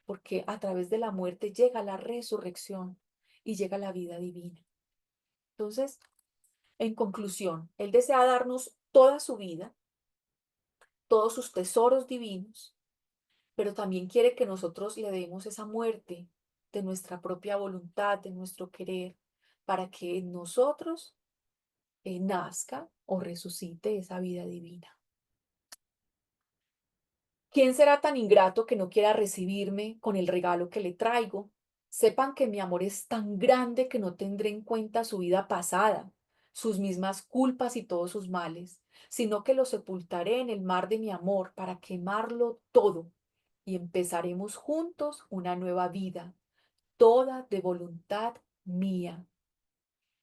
porque a través de la muerte llega la resurrección y llega la vida divina. Entonces, en conclusión, Él desea darnos toda su vida, todos sus tesoros divinos, pero también quiere que nosotros le demos esa muerte de nuestra propia voluntad, de nuestro querer, para que en nosotros nazca o resucite esa vida divina. ¿Quién será tan ingrato que no quiera recibirme con el regalo que le traigo? Sepan que mi amor es tan grande que no tendré en cuenta su vida pasada, sus mismas culpas y todos sus males, sino que lo sepultaré en el mar de mi amor para quemarlo todo y empezaremos juntos una nueva vida, toda de voluntad mía.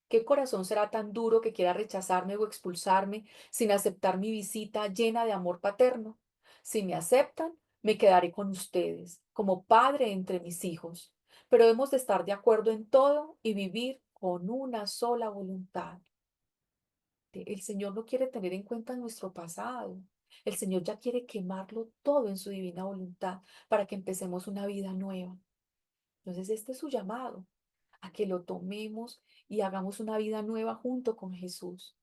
¿Qué corazón será tan duro que quiera rechazarme o expulsarme sin aceptar mi visita llena de amor paterno? Si me aceptan, me quedaré con ustedes, como padre entre mis hijos. Pero hemos de estar de acuerdo en todo y vivir con una sola voluntad. El Señor no quiere tener en cuenta nuestro pasado. El Señor ya quiere quemarlo todo en su divina voluntad para que empecemos una vida nueva. Entonces, este es su llamado, a que lo tomemos y hagamos una vida nueva junto con Jesús.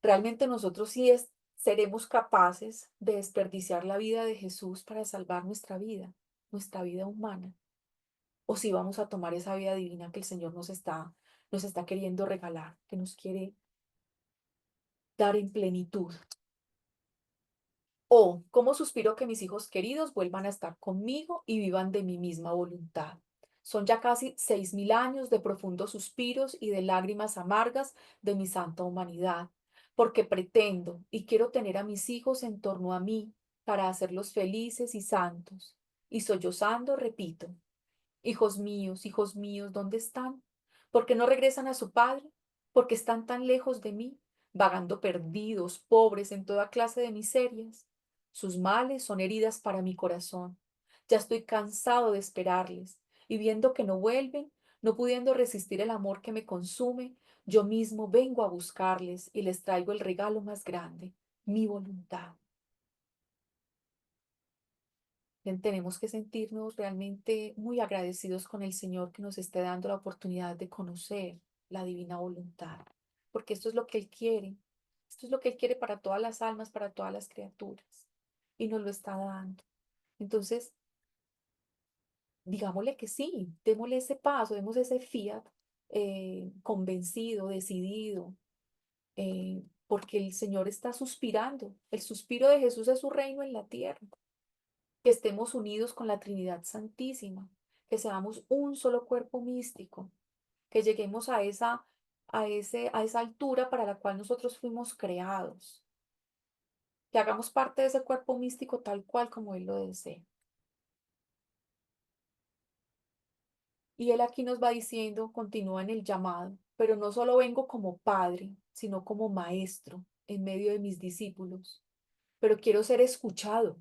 Realmente nosotros sí seremos capaces de desperdiciar la vida de Jesús para salvar nuestra vida humana. O si vamos a tomar esa vida divina que el Señor nos está queriendo regalar, que nos quiere dar en plenitud. Oh, cómo suspiro que mis hijos queridos vuelvan a estar conmigo y vivan de mi misma voluntad. Son ya casi 6.000 años de profundos suspiros y de lágrimas amargas de mi santa humanidad, porque pretendo y quiero tener a mis hijos en torno a mí para hacerlos felices y santos. Y sollozando repito, hijos míos, ¿dónde están? ¿Por qué no regresan a su padre? ¿Por qué están tan lejos de mí, vagando perdidos, pobres en toda clase de miserias? Sus males son heridas para mi corazón. Ya estoy cansado de esperarles, y viendo que no vuelven, no pudiendo resistir el amor que me consume, yo mismo vengo a buscarles y les traigo el regalo más grande, mi voluntad. Tenemos que sentirnos realmente muy agradecidos con el Señor que nos esté dando la oportunidad de conocer la divina voluntad, porque esto es lo que Él quiere, esto es lo que Él quiere para todas las almas, para todas las criaturas, y nos lo está dando. Entonces, digámosle que sí, démosle ese paso, demos ese fiat convencido, decidido, porque el Señor está suspirando. El suspiro de Jesús es su reino en la tierra. Que estemos unidos con la Trinidad Santísima, que seamos un solo cuerpo místico, que lleguemos a esa altura para la cual nosotros fuimos creados, que hagamos parte de ese cuerpo místico tal cual como Él lo desea. Y Él aquí nos va diciendo, continúa en el llamado, pero no solo vengo como padre, sino como maestro en medio de mis discípulos, pero quiero ser escuchado.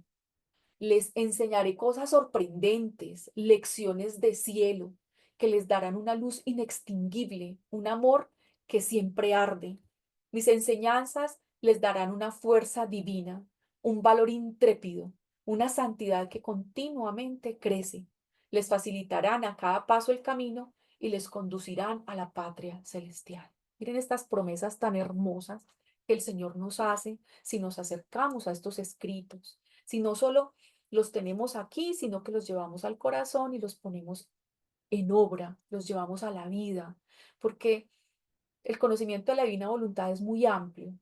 Les enseñaré cosas sorprendentes, lecciones de cielo, que les darán una luz inextinguible, un amor que siempre arde. Mis enseñanzas les darán una fuerza divina, un valor intrépido, una santidad que continuamente crece. Les facilitarán a cada paso el camino y les conducirán a la patria celestial. Miren estas promesas tan hermosas que el Señor nos hace si nos acercamos a estos escritos, si no solo los tenemos aquí, sino que los llevamos al corazón y los ponemos en obra, los llevamos a la vida, porque el conocimiento de la divina voluntad es muy amplio.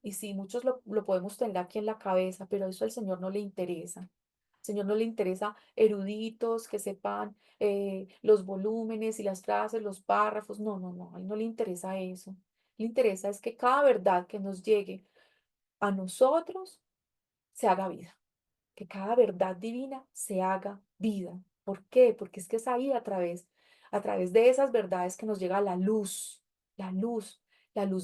Y sí, muchos lo podemos tener aquí en la cabeza, pero eso al Señor no le interesa. Al Señor no le interesa eruditos que sepan los volúmenes y las frases, los párrafos. No, no, no, a Él no le interesa eso. Le interesa es que cada verdad que nos llegue a nosotros se haga vida, que cada verdad divina se haga vida. ¿Por qué? Porque es que es ahí a través de esas verdades que nos llega la luz, la luz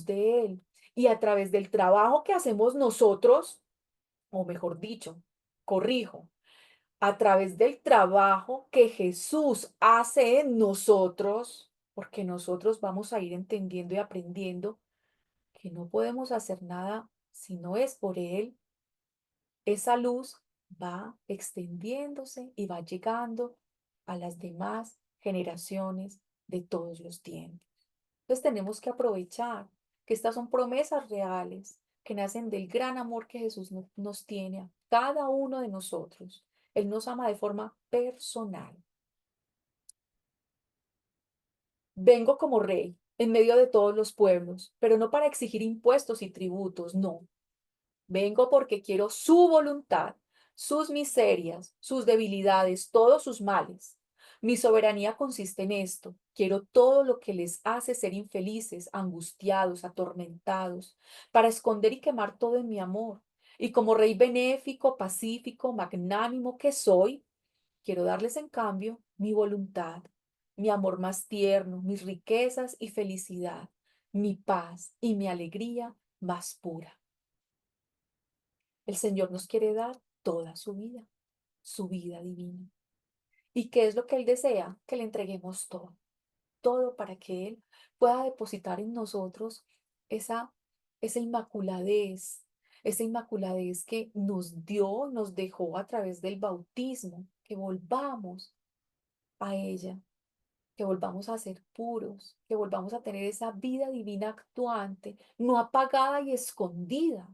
de Él. Y a través del trabajo que hacemos nosotros, o mejor dicho, corrijo, a través del trabajo que Jesús hace en nosotros, porque nosotros vamos a ir entendiendo y aprendiendo que no podemos hacer nada si no es por Él. Esa luz va extendiéndose y va llegando a las demás generaciones de todos los tiempos. Entonces tenemos que aprovechar que estas son promesas reales, que nacen del gran amor que Jesús nos tiene a cada uno de nosotros. Él nos ama de forma personal. Vengo como rey en medio de todos los pueblos, pero no para exigir impuestos y tributos, no. Vengo porque quiero su voluntad, sus miserias, sus debilidades, todos sus males. Mi soberanía consiste en esto. Quiero todo lo que les hace ser infelices, angustiados, atormentados, para esconder y quemar todo en mi amor. Y como rey benéfico, pacífico, magnánimo que soy, quiero darles en cambio mi voluntad, mi amor más tierno, mis riquezas y felicidad, mi paz y mi alegría más pura. El Señor nos quiere dar toda su vida divina. ¿Y qué es lo que Él desea? Que le entreguemos todo, todo para que Él pueda depositar en nosotros esa, esa inmaculadez que nos dio, nos dejó a través del bautismo, que volvamos a ella, que volvamos a ser puros, que volvamos a tener esa vida divina actuante, no apagada y escondida,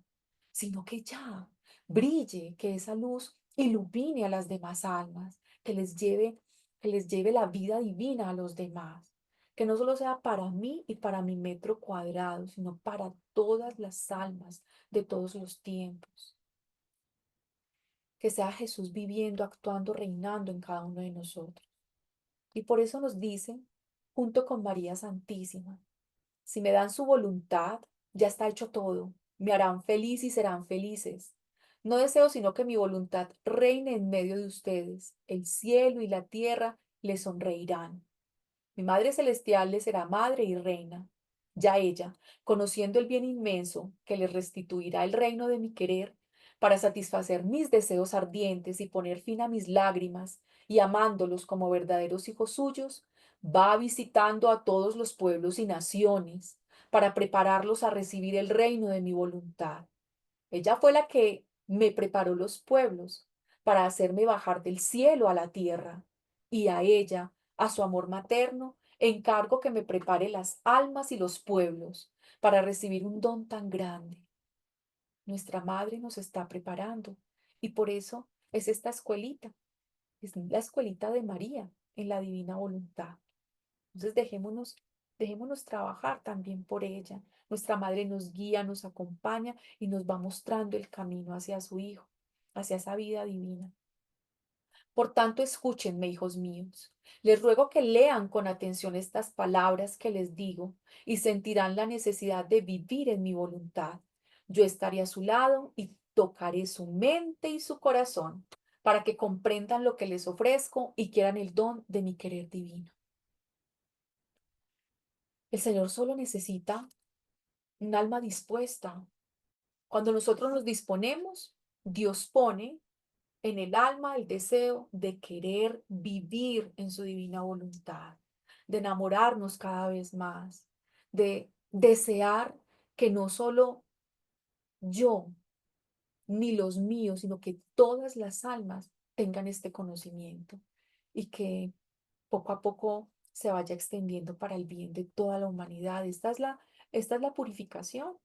sino que ya brille, que esa luz ilumine a las demás almas, que les lleve la vida divina a los demás, que no solo sea para mí y para mi metro cuadrado, sino para todas las almas de todos los tiempos. Que sea Jesús viviendo, actuando, reinando en cada uno de nosotros. Y por eso nos dice, junto con María Santísima, si me dan su voluntad, ya está hecho todo. Me harán feliz y serán felices. No deseo sino que mi voluntad reine en medio de ustedes. El cielo y la tierra les sonreirán. Mi Madre Celestial les será madre y reina. Ya ella, conociendo el bien inmenso que les restituirá el reino de mi querer, para satisfacer mis deseos ardientes y poner fin a mis lágrimas, y amándolos como verdaderos hijos suyos, va visitando a todos los pueblos y naciones, para prepararlos a recibir el reino de mi voluntad. Ella fue la que me preparó los pueblos para hacerme bajar del cielo a la tierra, y a ella, a su amor materno, encargo que me prepare las almas y los pueblos para recibir un don tan grande. Nuestra madre nos está preparando y por eso es esta escuelita, es la escuelita de María en la divina voluntad. Entonces dejémonos trabajar también por ella. Nuestra madre nos guía, nos acompaña y nos va mostrando el camino hacia su Hijo, hacia esa vida divina. Por tanto, escúchenme, hijos míos. Les ruego que lean con atención estas palabras que les digo y sentirán la necesidad de vivir en mi voluntad. Yo estaré a su lado y tocaré su mente y su corazón para que comprendan lo que les ofrezco y quieran el don de mi querer divino. El Señor solo necesita un alma dispuesta. Cuando nosotros nos disponemos, Dios pone en el alma el deseo de querer vivir en su divina voluntad, de enamorarnos cada vez más, de desear que no solo yo ni los míos, sino que todas las almas tengan este conocimiento y que poco a poco se vaya extendiendo para el bien de toda la humanidad. Esta es la purificación,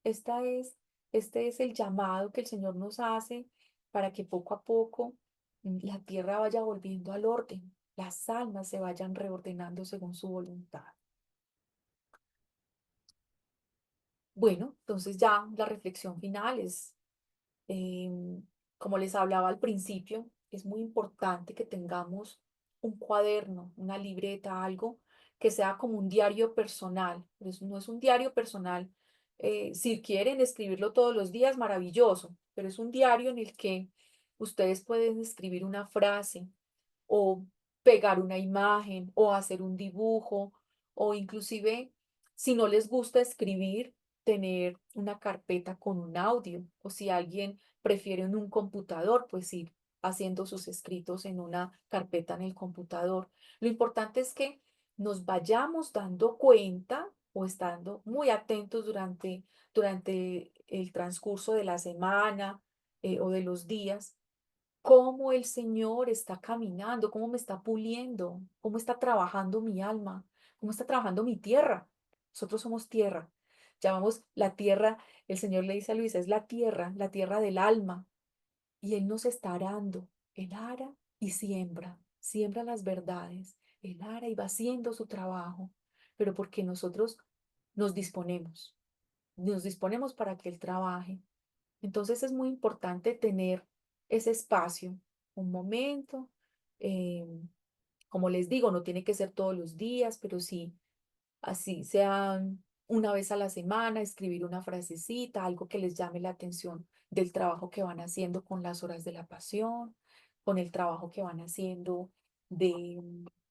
esta es, este es el llamado que el Señor nos hace para que poco a poco la tierra vaya volviendo al orden, las almas se vayan reordenando según su voluntad. Bueno, entonces ya la reflexión final es, como les hablaba al principio, es muy importante que tengamos un cuaderno, una libreta, algo que sea como un diario personal. No es un diario personal. Si quieren escribirlo todos los días, maravilloso, pero es un diario en el que ustedes pueden escribir una frase o pegar una imagen o hacer un dibujo o inclusive, si no les gusta escribir, tener una carpeta con un audio o si alguien prefiere en un computador, pues ir haciendo sus escritos en una carpeta en el computador. Lo importante es que nos vayamos dando cuenta o estando muy atentos durante el transcurso de la semana o de los días, cómo el Señor está caminando, cómo me está puliendo, cómo está trabajando mi alma, cómo está trabajando mi tierra. Nosotros somos tierra. llamamos la tierra, el Señor le dice a Luisa, es la tierra del alma, y Él nos está arando, Él ara y siembra las verdades, Él ara y va haciendo su trabajo, pero porque nosotros nos disponemos para que Él trabaje. Entonces es muy importante tener ese espacio, un momento, como les digo, no tiene que ser todos los días, pero sí, así sea una vez a la semana, escribir una frasecita, algo que les llame la atención del trabajo que van haciendo con las horas de la pasión, con el trabajo que van haciendo de,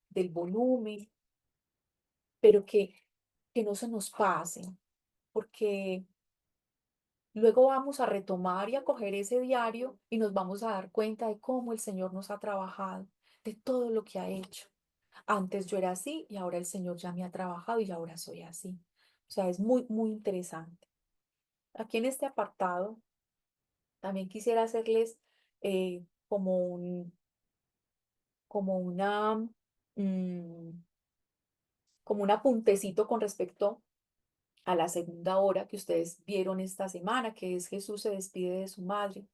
del volumen, pero que no se nos pase, porque luego vamos a retomar y a coger ese diario y nos vamos a dar cuenta de cómo el Señor nos ha trabajado, de todo lo que ha hecho. Antes yo era así y ahora el Señor ya me ha trabajado y ahora soy así. O sea, es muy, muy interesante. Aquí en este apartado también quisiera hacerles como como una, mm, como un apuntecito con respecto a la segunda hora que ustedes vieron esta semana, que es Jesús se despide de su madre.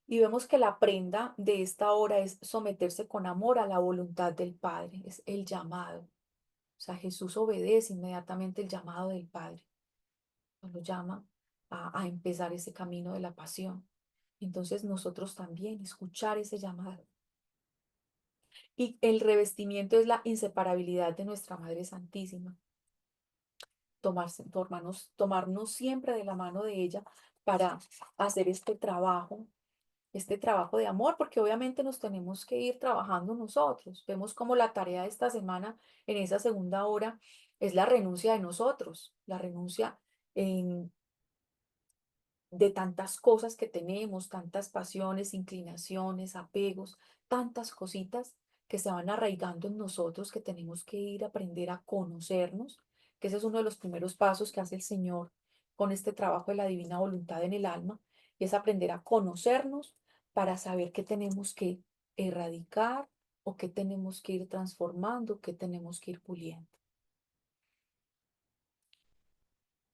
Y vemos que la prenda de esta hora es someterse con amor a la voluntad del Padre, es el llamado. O sea, Jesús obedece inmediatamente el llamado del Padre, lo llama a empezar ese camino de la pasión. Entonces nosotros también escuchar ese llamado. Y el revestimiento es la inseparabilidad de nuestra Madre Santísima. Tomarnos siempre de la mano de ella para hacer este trabajo de amor, porque obviamente nos tenemos que ir trabajando nosotros. Vemos como la tarea de esta semana en esa segunda hora es la renuncia de nosotros, la renuncia en, de tantas cosas que tenemos, tantas pasiones, inclinaciones, apegos, tantas cositas que se van arraigando en nosotros, que tenemos que ir a aprender a conocernos, que ese es uno de los primeros pasos que hace el Señor con este trabajo de la divina voluntad en el alma, y es aprender a conocernos para saber qué tenemos que erradicar o qué tenemos que ir transformando, qué tenemos que ir puliendo.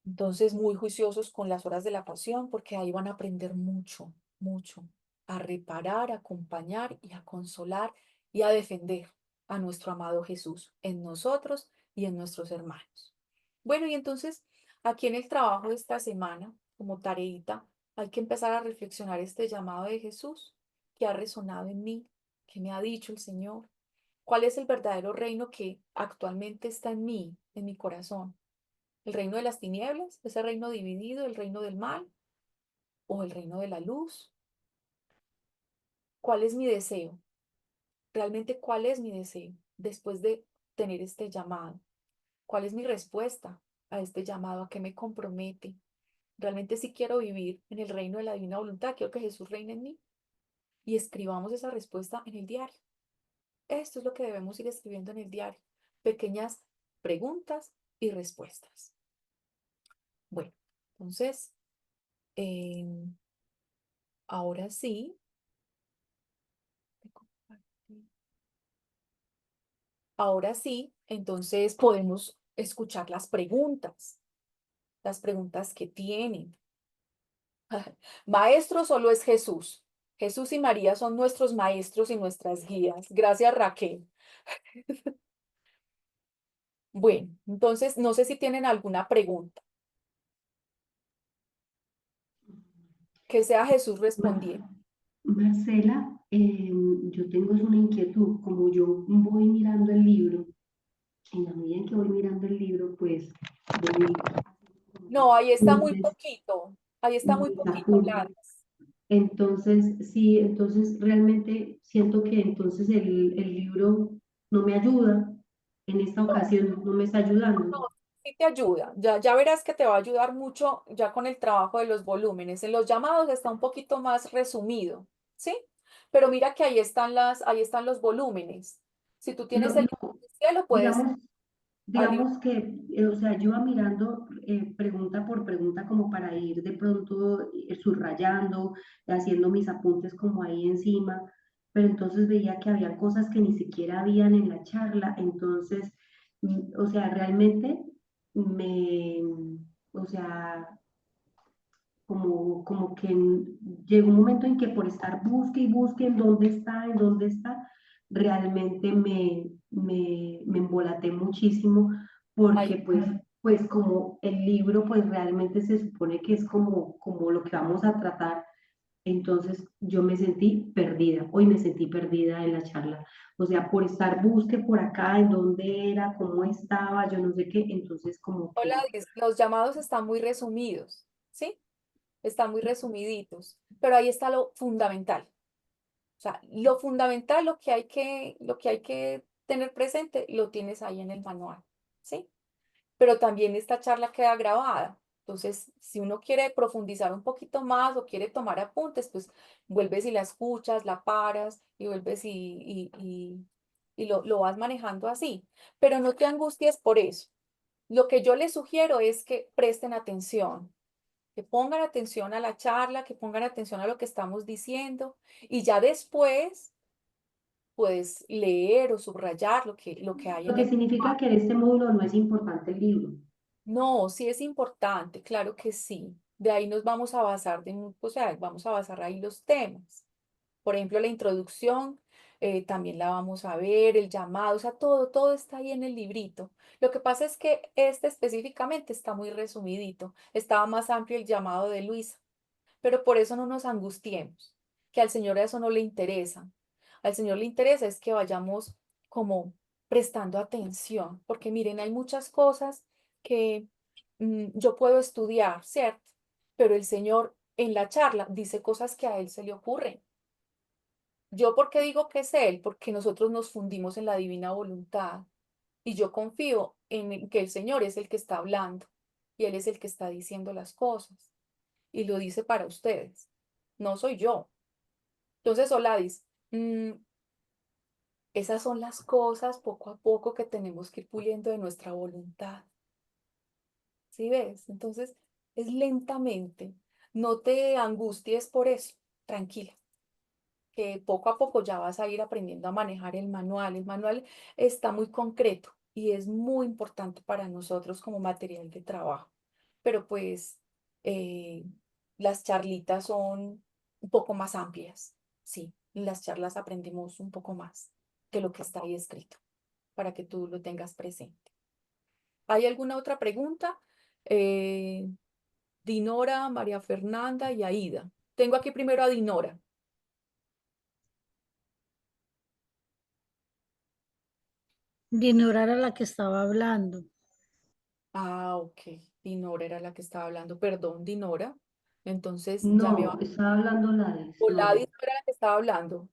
Entonces, muy juiciosos con las horas de la pasión, porque ahí van a aprender mucho, mucho, a reparar, a acompañar y a consolar y a defender a nuestro amado Jesús en nosotros y en nuestros hermanos. Bueno, y entonces, aquí en el trabajo de esta semana, como tareita, hay que empezar a reflexionar este llamado de Jesús que ha resonado en mí, que me ha dicho el Señor. ¿Cuál es el verdadero reino que actualmente está en mí, en mi corazón? ¿El reino de las tinieblas, ese reino dividido, el reino del mal o el reino de la luz? ¿Cuál es mi deseo? ¿Realmente cuál es mi deseo después de tener este llamado? ¿Cuál es mi respuesta a este llamado? ¿A qué me compromete? ¿Realmente sí quiero vivir en el reino de la divina voluntad? ¿Quiero que Jesús reine en mí? Y escribamos esa respuesta en el diario. Esto es lo que debemos ir escribiendo en el diario. Pequeñas preguntas y respuestas. Bueno, entonces, em, ahora sí. Ahora sí, entonces podemos escuchar las preguntas que tienen. Maestro solo es Jesús. Jesús y María son nuestros maestros y nuestras guías. Gracias, Raquel. Bueno, entonces no sé si tienen alguna pregunta. Que sea Jesús Ma- respondiendo. Marcela, yo tengo una inquietud, como yo voy mirando el libro, en la medida en que voy mirando el libro, pues voy haciendo No, ahí está muy apuntes, poquito. Ahí está muy mis poquito, apuntes. Gladys. Entonces, sí, entonces realmente siento que entonces el libro no me ayuda, en esta No, ocasión no me está no, ayudando. sí te ayuda. Ya verás que te va a ayudar mucho ya con el trabajo de los volúmenes. En los llamados está un poquito más resumido, ¿sí? Pero mira que ahí están los volúmenes. Si tú tienes el No, cielo, puedes digamos, abrir. digamos que, o sea, yo iba mirando pregunta por pregunta como para ir de pronto subrayando, haciendo mis apuntes como ahí encima, pero entonces veía que había cosas que ni siquiera habían en la charla, entonces, o sea, realmente me, O sea, como que llegó un momento en que por estar busque y busque en dónde está, realmente me embolaté muchísimo Ay, porque pues como el libro pues realmente se supone que es como lo que vamos a tratar, entonces yo me sentí perdida, hoy me sentí perdida en la charla. O sea, por estar busque por acá, en dónde era, cómo estaba, yo no sé qué, entonces como hola, que los llamados están muy resumidos, ¿sí? Están muy resumiditos, pero ahí está lo fundamental. O sea, lo fundamental, lo que hay que tener presente, lo tienes ahí en el manual, ¿sí? Pero también esta charla queda grabada. Entonces, si uno quiere profundizar un poquito más o quiere tomar apuntes, pues vuelves y la escuchas, la paras y vuelves y lo vas manejando así. Pero no te angusties por eso. Lo que yo les sugiero es que presten atención, que pongan atención a la charla, que pongan atención a lo que estamos diciendo y ya después puedes leer o subrayar lo que hay lo en que el significa manual. que en este módulo no es importante el libro. No, sí es importante, claro que sí. De ahí nos vamos a basar, o sea, vamos a basar ahí los temas. Por ejemplo, la introducción también la vamos a ver, el llamado, o sea, todo está ahí en el librito. Lo que pasa es que este específicamente está muy resumidito. Estaba más amplio el llamado de Luisa, pero por eso no nos angustiemos, que al Señor eso no le interesa. Al Señor le interesa es que vayamos como prestando atención, porque miren, hay muchas cosas que yo puedo estudiar, ¿cierto? Pero el Señor en la charla dice cosas que a Él se le ocurren. Yo, ¿por qué digo que es Él? Porque nosotros nos fundimos en la divina voluntad y yo confío en que el Señor es el que está hablando y Él es el que está diciendo las cosas y lo dice para ustedes, no soy yo. Entonces, Oladis, esas son las cosas poco a poco que tenemos que ir puliendo de nuestra voluntad. ¿Sí ves? Entonces, es lentamente. No te angusties por eso. Tranquila, que poco a poco ya vas a ir aprendiendo a manejar el manual. El manual está muy concreto y es muy importante para nosotros como material de trabajo. Pero pues eh, las charlitas son un poco más amplias. Sí, en las charlas aprendemos un poco más que lo que está ahí escrito, para que tú lo tengas presente. ¿Hay alguna otra pregunta? Eh, Dinora, María Fernanda y Aida. Tengo aquí primero a Dinora. Dinora era la que estaba hablando. Ah, ok. Dinora era la que estaba hablando. Perdón, Dinora. Entonces ya me No, va. estaba hablando Oladis, Oladis no. era la que estaba hablando.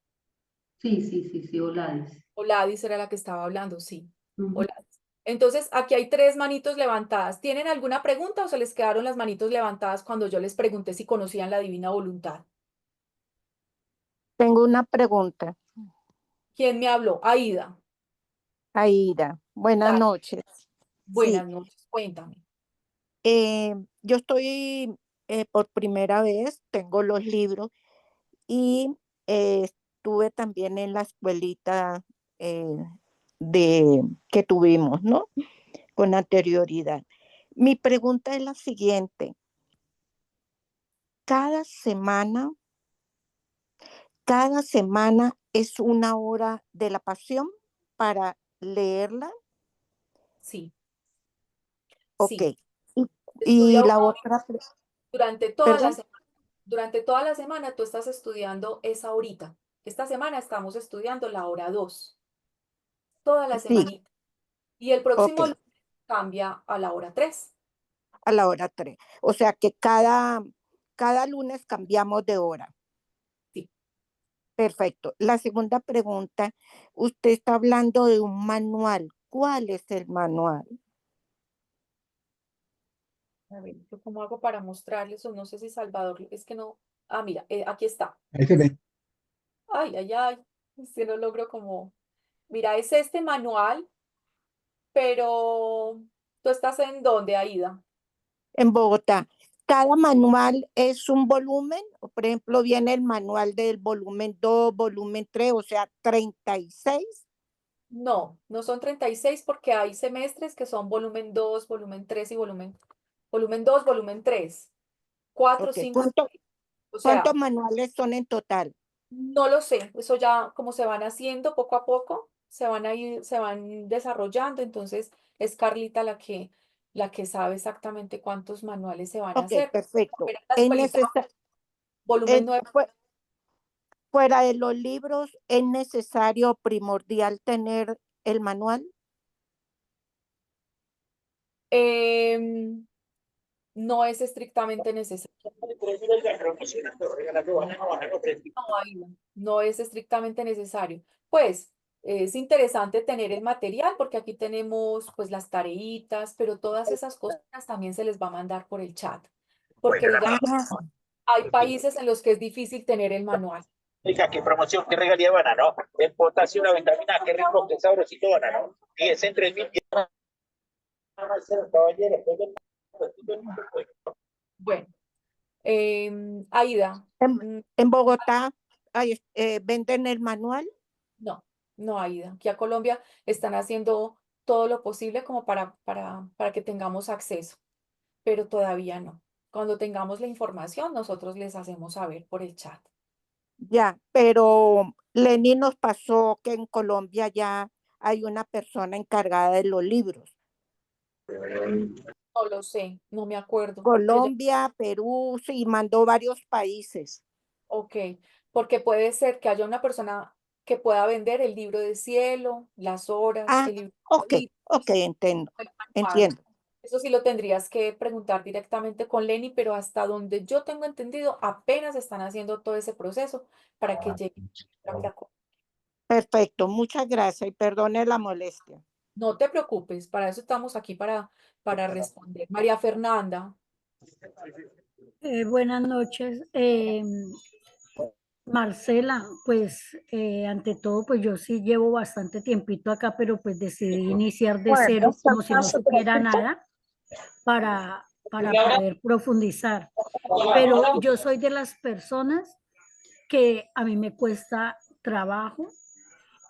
Sí, Oladis. Oladis era la que estaba hablando, sí. Ujú. Oladis. Entonces, aquí hay tres manitos levantadas. ¿Tienen alguna pregunta o se les quedaron las manitos levantadas cuando yo les pregunté si conocían la divina voluntad? Tengo una pregunta, ¿Quién me habló? Aida. Aida. Buenas Dale. noches. Sí, Buenas noches. Cuéntame. yo estoy por primera vez, tengo los libros y estuve también en la escuelita eh, que tuvimos, ¿no? Con anterioridad. Mi pregunta es la siguiente. Cada semana, cada semana es una hora de la pasión para leerla. Sí, Ok. sí. Y, Estudia y una la hora otra, durante toda la perdón, semana. Durante toda la semana tú estás estudiando esa horita. Esta semana estamos estudiando la hora 2. Toda la sí, semanita. Y el ok, próximo lunes cambia a la hora 3. a la hora 3. O sea que cada lunes cambiamos de hora. Sí. Perfecto. La segunda pregunta, usted está hablando de un manual. ¿Cuál es el manual? A ver, ¿yo cómo hago para mostrarles? O no sé si Salvador, es que no. Ah, mira, aquí está. Ahí se ve. Ay, ay, ay. Es que no logro como. Mira, es este manual, pero ¿tú estás en dónde, Aida? En Bogotá. Cada manual es un volumen. Por ejemplo, viene el manual del volumen 2, volumen 3, o sea, 36. No, no son 36 porque hay semestres que son volumen 2, volumen 3 y volumen volumen 2, volumen 3, 4, Ok, 5, o ¿cuántos sea, manuales son en total? no lo sé, eso ya como se van haciendo poco a poco, se van a ir, se van desarrollando, entonces es Carlita la que sabe exactamente cuántos manuales se van a Ok, hacer. perfecto. Pero en la Es escuelita, volumen 9, fuera de los libros, ¿es necesario primordial tener el manual? no es estrictamente necesario. No, Aida, no es estrictamente necesario. Pues es interesante tener el material porque aquí tenemos pues las tareitas, pero todas esas cosas también se les va a mandar por el chat. Porque digamos, Ah, hay países en los que es difícil tener el manual. Oiga, qué promoción, qué regalía banano. En potasio, una vitamina, qué rico, qué sabrosito banano. Y es en 3.000 caballero. Bueno, Aida, en Bogotá venden el manual. no, no, Aida. Aquí a Colombia están haciendo todo lo posible como para que tengamos acceso, pero todavía no. Cuando tengamos la información, nosotros les hacemos saber por el chat. Ya, pero Lenny nos pasó que en Colombia ya hay una persona encargada de los libros. No lo sé, no me acuerdo. Colombia, Perú, sí, mandó varios países. Ok, porque puede ser que haya una persona que pueda vender el libro de cielo, las horas, Ah, el libro ok, de ok, entiendo, el manual. entiendo. Eso sí lo tendrías que preguntar directamente con Lenny, pero hasta donde yo tengo entendido, apenas están haciendo todo ese proceso para que llegue. Perfecto, muchas gracias y perdone la molestia. No te preocupes, para eso estamos aquí para responder. María Fernanda, Buenas noches. Marcela, pues ante todo, pues yo sí llevo bastante tiempito acá, pero pues decidí iniciar de cero como si no supiera nada para poder profundizar. Pero yo soy de las personas que a mí me cuesta trabajo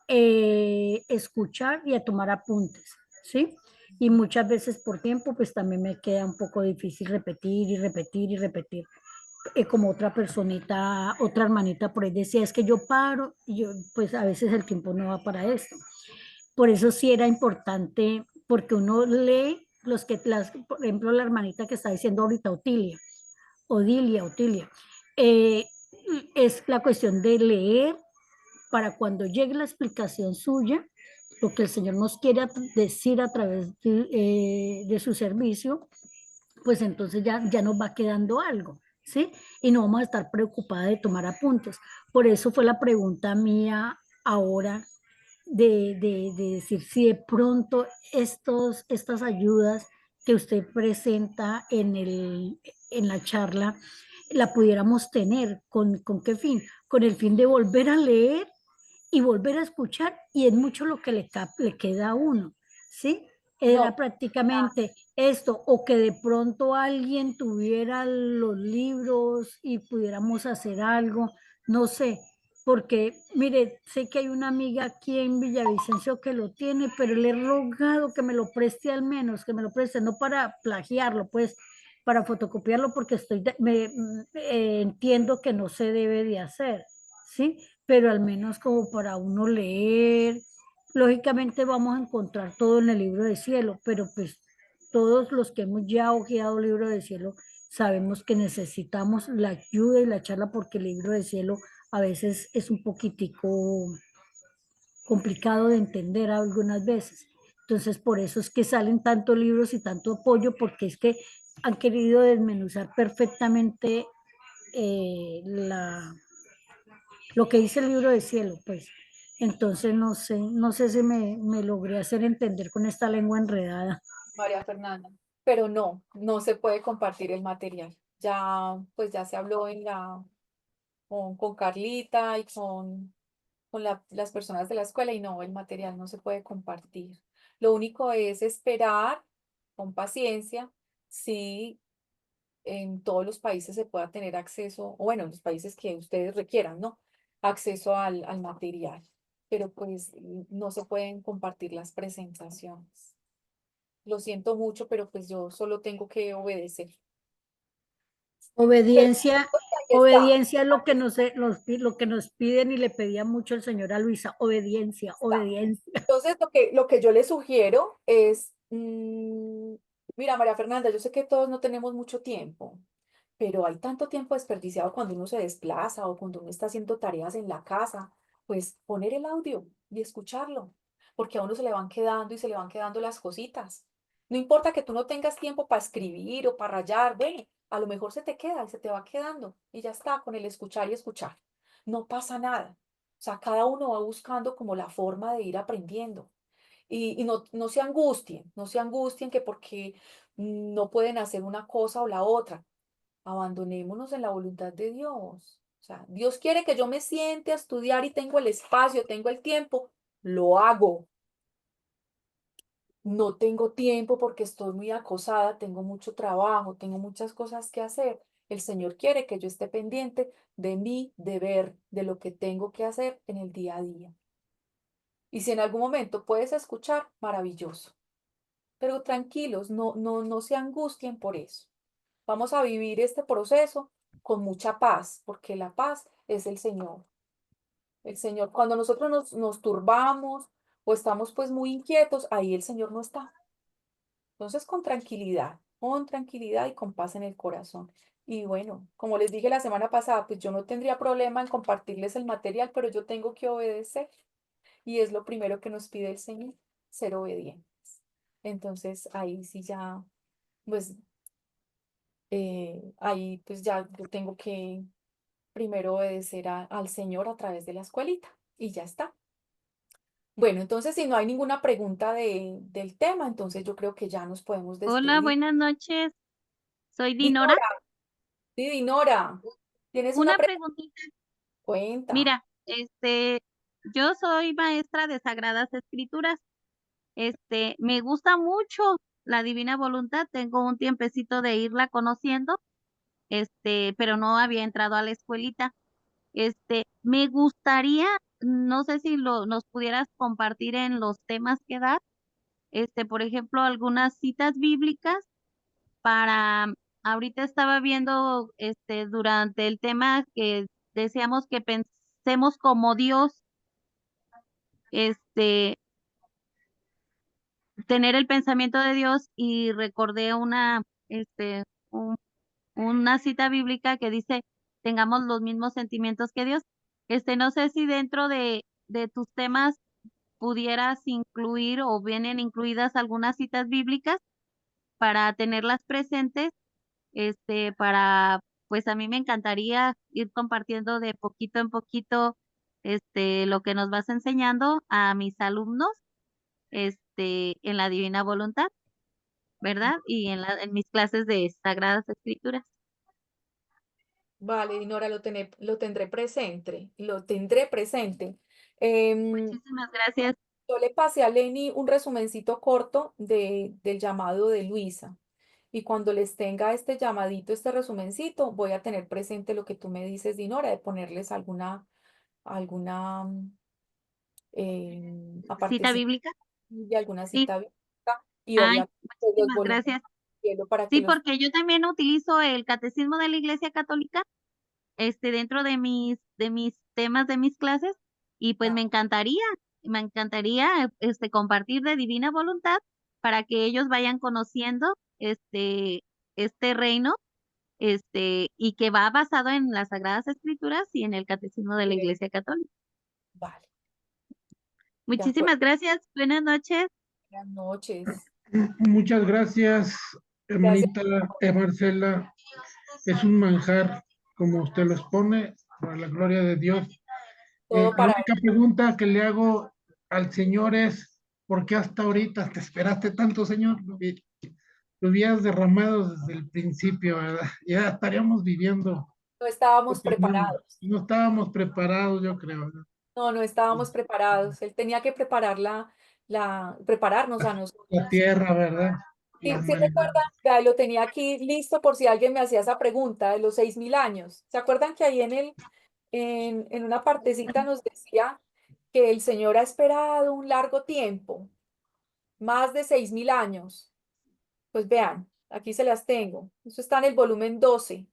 escuchar y a tomar apuntes, ¿sí? Y muchas veces por tiempo, pues también me queda un poco difícil repetir y repetir y repetir. Como otra personita, otra hermanita por ahí decía, es que yo paro y yo, pues a veces el tiempo no va para esto. Por eso sí era importante, porque uno lee por ejemplo, la hermanita que está diciendo ahorita, Odilia, eh, es la cuestión de leer para cuando llegue la explicación suya, lo que el Señor nos quiere decir a través de su servicio, pues entonces ya nos va quedando algo, ¿sí? Y no vamos a estar preocupadas de tomar apuntes. Por eso fue la pregunta mía ahora de decir si de pronto estas ayudas que usted presenta en la charla la pudiéramos tener. ¿Con qué fin? Con el fin de volver a leer y volver a escuchar, y es mucho lo que le queda a uno, ¿sí? Era no, prácticamente esto, o que de pronto alguien tuviera los libros y pudiéramos hacer algo, no sé, porque mire, sé que hay una amiga aquí en Villavicencio que lo tiene, pero le he rogado que me lo preste al menos, que me lo preste, no para plagiarlo, pues, para fotocopiarlo, porque entiendo que no se debe de hacer, ¿sí? Pero al menos como para uno leer. Lógicamente vamos a encontrar todo en el libro de cielo, pero pues todos los que hemos ya hojeado el libro de cielo sabemos que necesitamos la ayuda y la charla porque el libro de cielo a veces es un poquitico complicado de entender algunas veces. Entonces, por eso es que salen tantos libros y tanto apoyo, porque es que han querido desmenuzar perfectamente lo que dice el libro de cielo, pues. Entonces, no sé si me logré hacer entender con esta lengua enredada. María Fernanda, pero no se puede compartir el material. Ya, pues ya se habló con Carlita y con las personas de la escuela y no, el material no se puede compartir. Lo único es esperar con paciencia si en todos los países se pueda tener acceso, o bueno, en los países que ustedes requieran, ¿no? Acceso al material, pero pues no se pueden compartir las presentaciones. Lo siento mucho, pero pues yo solo tengo que obedecer. Obediencia, Pues, ahí está. obediencia es lo que lo que nos piden y le pedía mucho el Señor a Luisa, obediencia, obediencia. Entonces, lo que yo le sugiero es, mira, María Fernanda, yo sé que todos no tenemos mucho tiempo, pero hay tanto tiempo desperdiciado cuando uno se desplaza o cuando uno está haciendo tareas en la casa, pues poner el audio y escucharlo, porque a uno se le van quedando y se le van quedando las cositas. No importa que tú no tengas tiempo para escribir o para rayar, bueno, a lo mejor se te queda y se te va quedando y ya está con el escuchar y escuchar. No pasa nada. O sea, cada uno va buscando como la forma de ir aprendiendo. Y no se angustien, no se angustien que porque no pueden hacer una cosa o la otra. Abandonémonos en la voluntad de Dios. O sea, Dios quiere que yo me siente a estudiar y tengo el espacio, tengo el tiempo, lo hago. No tengo tiempo porque estoy muy acosada, tengo mucho trabajo, tengo muchas cosas que hacer. El Señor quiere que yo esté pendiente de mi deber, de lo que tengo que hacer en el día a día. Y si en algún momento puedes escuchar, maravilloso. Pero tranquilos, no se angustien por eso. Vamos a vivir este proceso con mucha paz, porque la paz es el Señor. El Señor, cuando nosotros nos turbamos o estamos pues muy inquietos, ahí el Señor no está. Entonces, con tranquilidad y con paz en el corazón. Y bueno, como les dije la semana pasada, pues yo no tendría problema en compartirles el material, pero yo tengo que obedecer. Y es lo primero que nos pide el Señor, ser obedientes. Entonces, ahí sí ya, pues, ahí pues ya yo tengo que primero obedecer al Señor a través de la escuelita. Y ya está. Bueno, entonces si no hay ninguna pregunta del tema, entonces yo creo que ya nos podemos Hola, despedir. buenas noches. Soy Dinora. Dinora, sí, Dinora, ¿tienes una Una pregunta? preguntita. Cuenta. Mira, yo soy maestra de Sagradas Escrituras. Me gusta mucho la Divina Voluntad. Tengo un tiempecito de irla conociendo, pero no había entrado a la escuelita. Me gustaría, no sé si nos pudieras compartir en los temas que das, por ejemplo, algunas citas bíblicas para, ahorita estaba viendo, durante el tema que decíamos que pensemos como Dios, este, tener el pensamiento de Dios y recordé un- una cita bíblica que dice, tengamos los mismos sentimientos que Dios. No sé si dentro de tus temas pudieras incluir o vienen incluidas algunas citas bíblicas para tenerlas presentes, pues a mí me encantaría ir compartiendo de poquito en poquito, lo que nos vas enseñando a mis alumnos, en la Divina Voluntad, ¿verdad? Y en mis clases de Sagradas Escrituras. Vale, Dinora, lo tendré presente, lo tendré presente. Em, Muchísimas gracias. yo le pasé a Lenny un resumencito corto del llamado de Luisa. Y cuando les tenga este llamadito, este resumencito, voy a tener presente lo que tú me dices, Dinora, de ponerles alguna Cita apartecita bíblica. de alguna Sí. cita bíblica y Ay, obviamente los muchísimas volúmenes gracias. del cielo para que Sí, los... porque yo también utilizo el Catecismo de la Iglesia Católica, dentro de mis temas de mis clases, y pues me encantaría, compartir de Divina Voluntad para que ellos vayan conociendo este reino, y que va basado en las Sagradas Escrituras y en el Catecismo de la Iglesia Católica. Vale, de acuerdo. Muchísimas gracias. Buenas noches. Buenas noches. Muchas gracias, Gracias. hermanita Marcela. Es un manjar, como usted lo expone, para la gloria de Dios. Todo La para única pregunta que le hago al Señor es, ¿por qué hasta ahorita te esperaste tanto, Señor? Lo hubieras derramado desde el principio, ¿verdad? Ya estaríamos viviendo no lo estábamos que no, preparados. no estábamos preparados, yo creo, ¿verdad? No estábamos preparados. Él tenía que prepararnos a La nosotros. tierra, ¿verdad? La Sí humanidad. recuerdan, ya lo tenía aquí listo por si alguien me hacía esa pregunta de los 6.000 años. ¿Se acuerdan que ahí en una partecita nos decía que el Señor ha esperado un largo tiempo, más de 6.000 años, Pues vean, aquí se las tengo. Eso está en el volumen 12,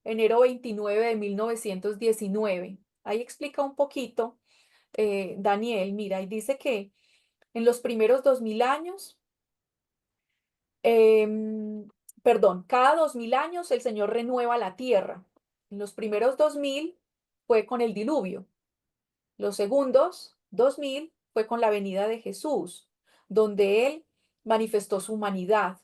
enero 29 de 1919. Ahí explica un poquito, Daniel, mira, y dice que en los primeros 2000 años, perdón, cada 2000 años el Señor renueva la tierra. En los primeros 2000 fue con el diluvio. Los segundos 2000 fue con la venida de Jesús, donde Él manifestó su humanidad.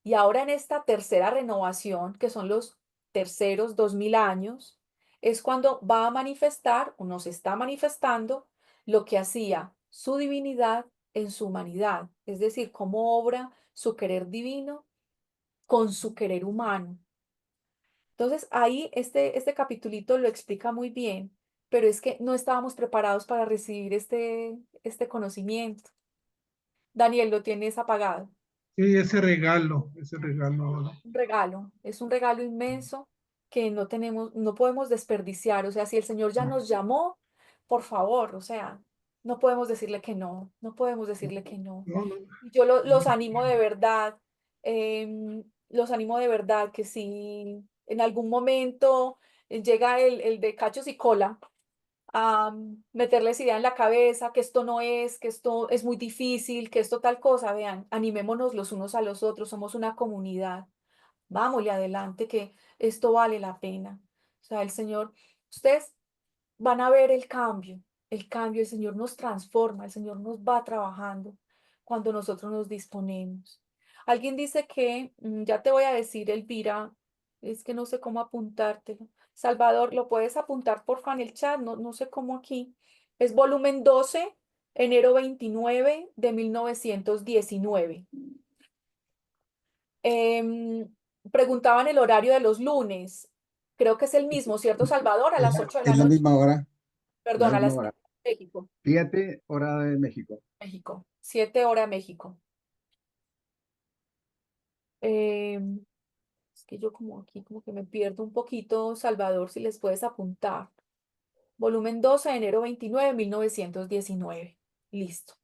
Y ahora en esta tercera renovación, que son los terceros 2000 años, es cuando va a manifestar o nos está manifestando lo que hacía su divinidad en su humanidad, es decir, cómo obra su querer divino con su querer humano. Entonces ahí este capitulito lo explica muy bien, pero es que no estábamos preparados para recibir este conocimiento. Daniel, lo tienes apagado. Sí, ese regalo, ¿verdad? Es un regalo inmenso que no podemos desperdiciar. O sea, si el Señor ya nos llamó, por favor, o sea, no podemos decirle que no, no podemos decirle que no. No, no. Yo los animo de verdad, los animo de verdad que si en algún momento llega el de cachos y cola a meterles idea en la cabeza, que esto no es, que esto es muy difícil, que esto tal cosa, vean, animémonos los unos a los otros, somos una comunidad. Vámonos adelante, que esto vale la pena. O sea, el Señor, ustedes van a ver el cambio, el Señor nos transforma, el Señor nos va trabajando cuando nosotros nos disponemos. Alguien dice que, ya te voy a decir, Elvira, es que no sé cómo apuntártelo. Salvador, ¿lo puedes apuntar porfa en el chat? No, no sé cómo aquí. Es volumen 12, enero 29 de 1919. Preguntaban el horario de los lunes. Creo que es el mismo, ¿cierto, Salvador? A las 8 de la Es la noche. misma hora, Perdón, a las hora. 7 de México. 7 hora de México. México. 7 horas México. Es que yo como aquí como que me pierdo un poquito, Salvador, si les puedes apuntar. Volumen 12, enero 29, 1919. Listo.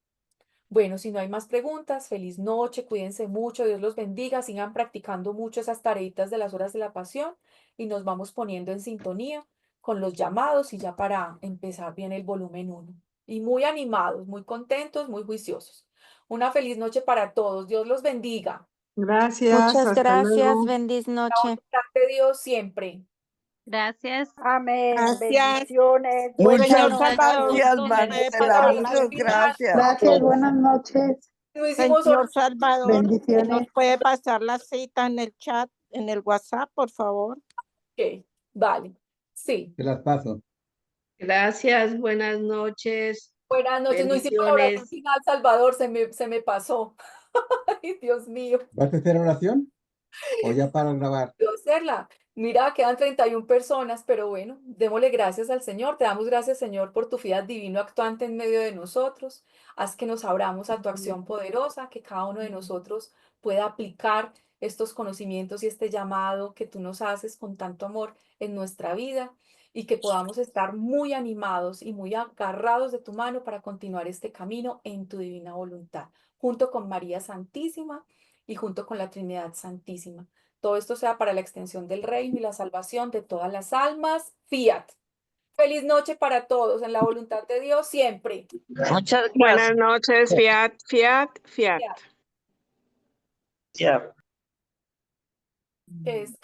Bueno, si no hay más preguntas, feliz noche, cuídense mucho, Dios los bendiga, sigan practicando mucho esas tareitas de las horas de la pasión y nos vamos poniendo en sintonía con los llamados y ya para empezar bien el volumen 1. Y muy animados, muy contentos, muy juiciosos. Una feliz noche para todos, Dios los bendiga. Gracias, Muchas hasta gracias, luego. feliz La noche. voluntad de Dios siempre. Gracias. Amén. Gracias. Bendiciones. Muchas Señor Buenas Salvador, noches. Gracias, Buenas puede Marcela. pasar la Muchas cita. gracias. No, Gracias, buenas noches. no hicimos Señor Salvador, ¿nos Bendiciones. puede pasar la cita en el chat, en el WhatsApp, por favor? ok, vale. Sí. Te las paso. Gracias, buenas noches. Buenas noches. No hicimos la oración Bendiciones. final, Salvador, se me pasó. Ay, Dios mío. ¿Vas a hacer oración? ¿O ya para grabar? Quiero hacerla. Mira, quedan 31 personas, pero bueno, démosle gracias al Señor. Te damos gracias, Señor, por tu fiat divino actuante en medio de nosotros. Haz que nos abramos a tu acción poderosa, que cada uno de nosotros pueda aplicar estos conocimientos y este llamado que tú nos haces con tanto amor en nuestra vida y que podamos estar muy animados y muy agarrados de tu mano para continuar este camino en tu divina voluntad, junto con María Santísima y junto con la Trinidad Santísima. Todo esto sea para la extensión del reino y la salvación de todas las almas. Fiat. Feliz noche para todos, en la voluntad de Dios siempre. Muchas Buenas noches, fiat, fiat, fiat. Fiat. Ya. Es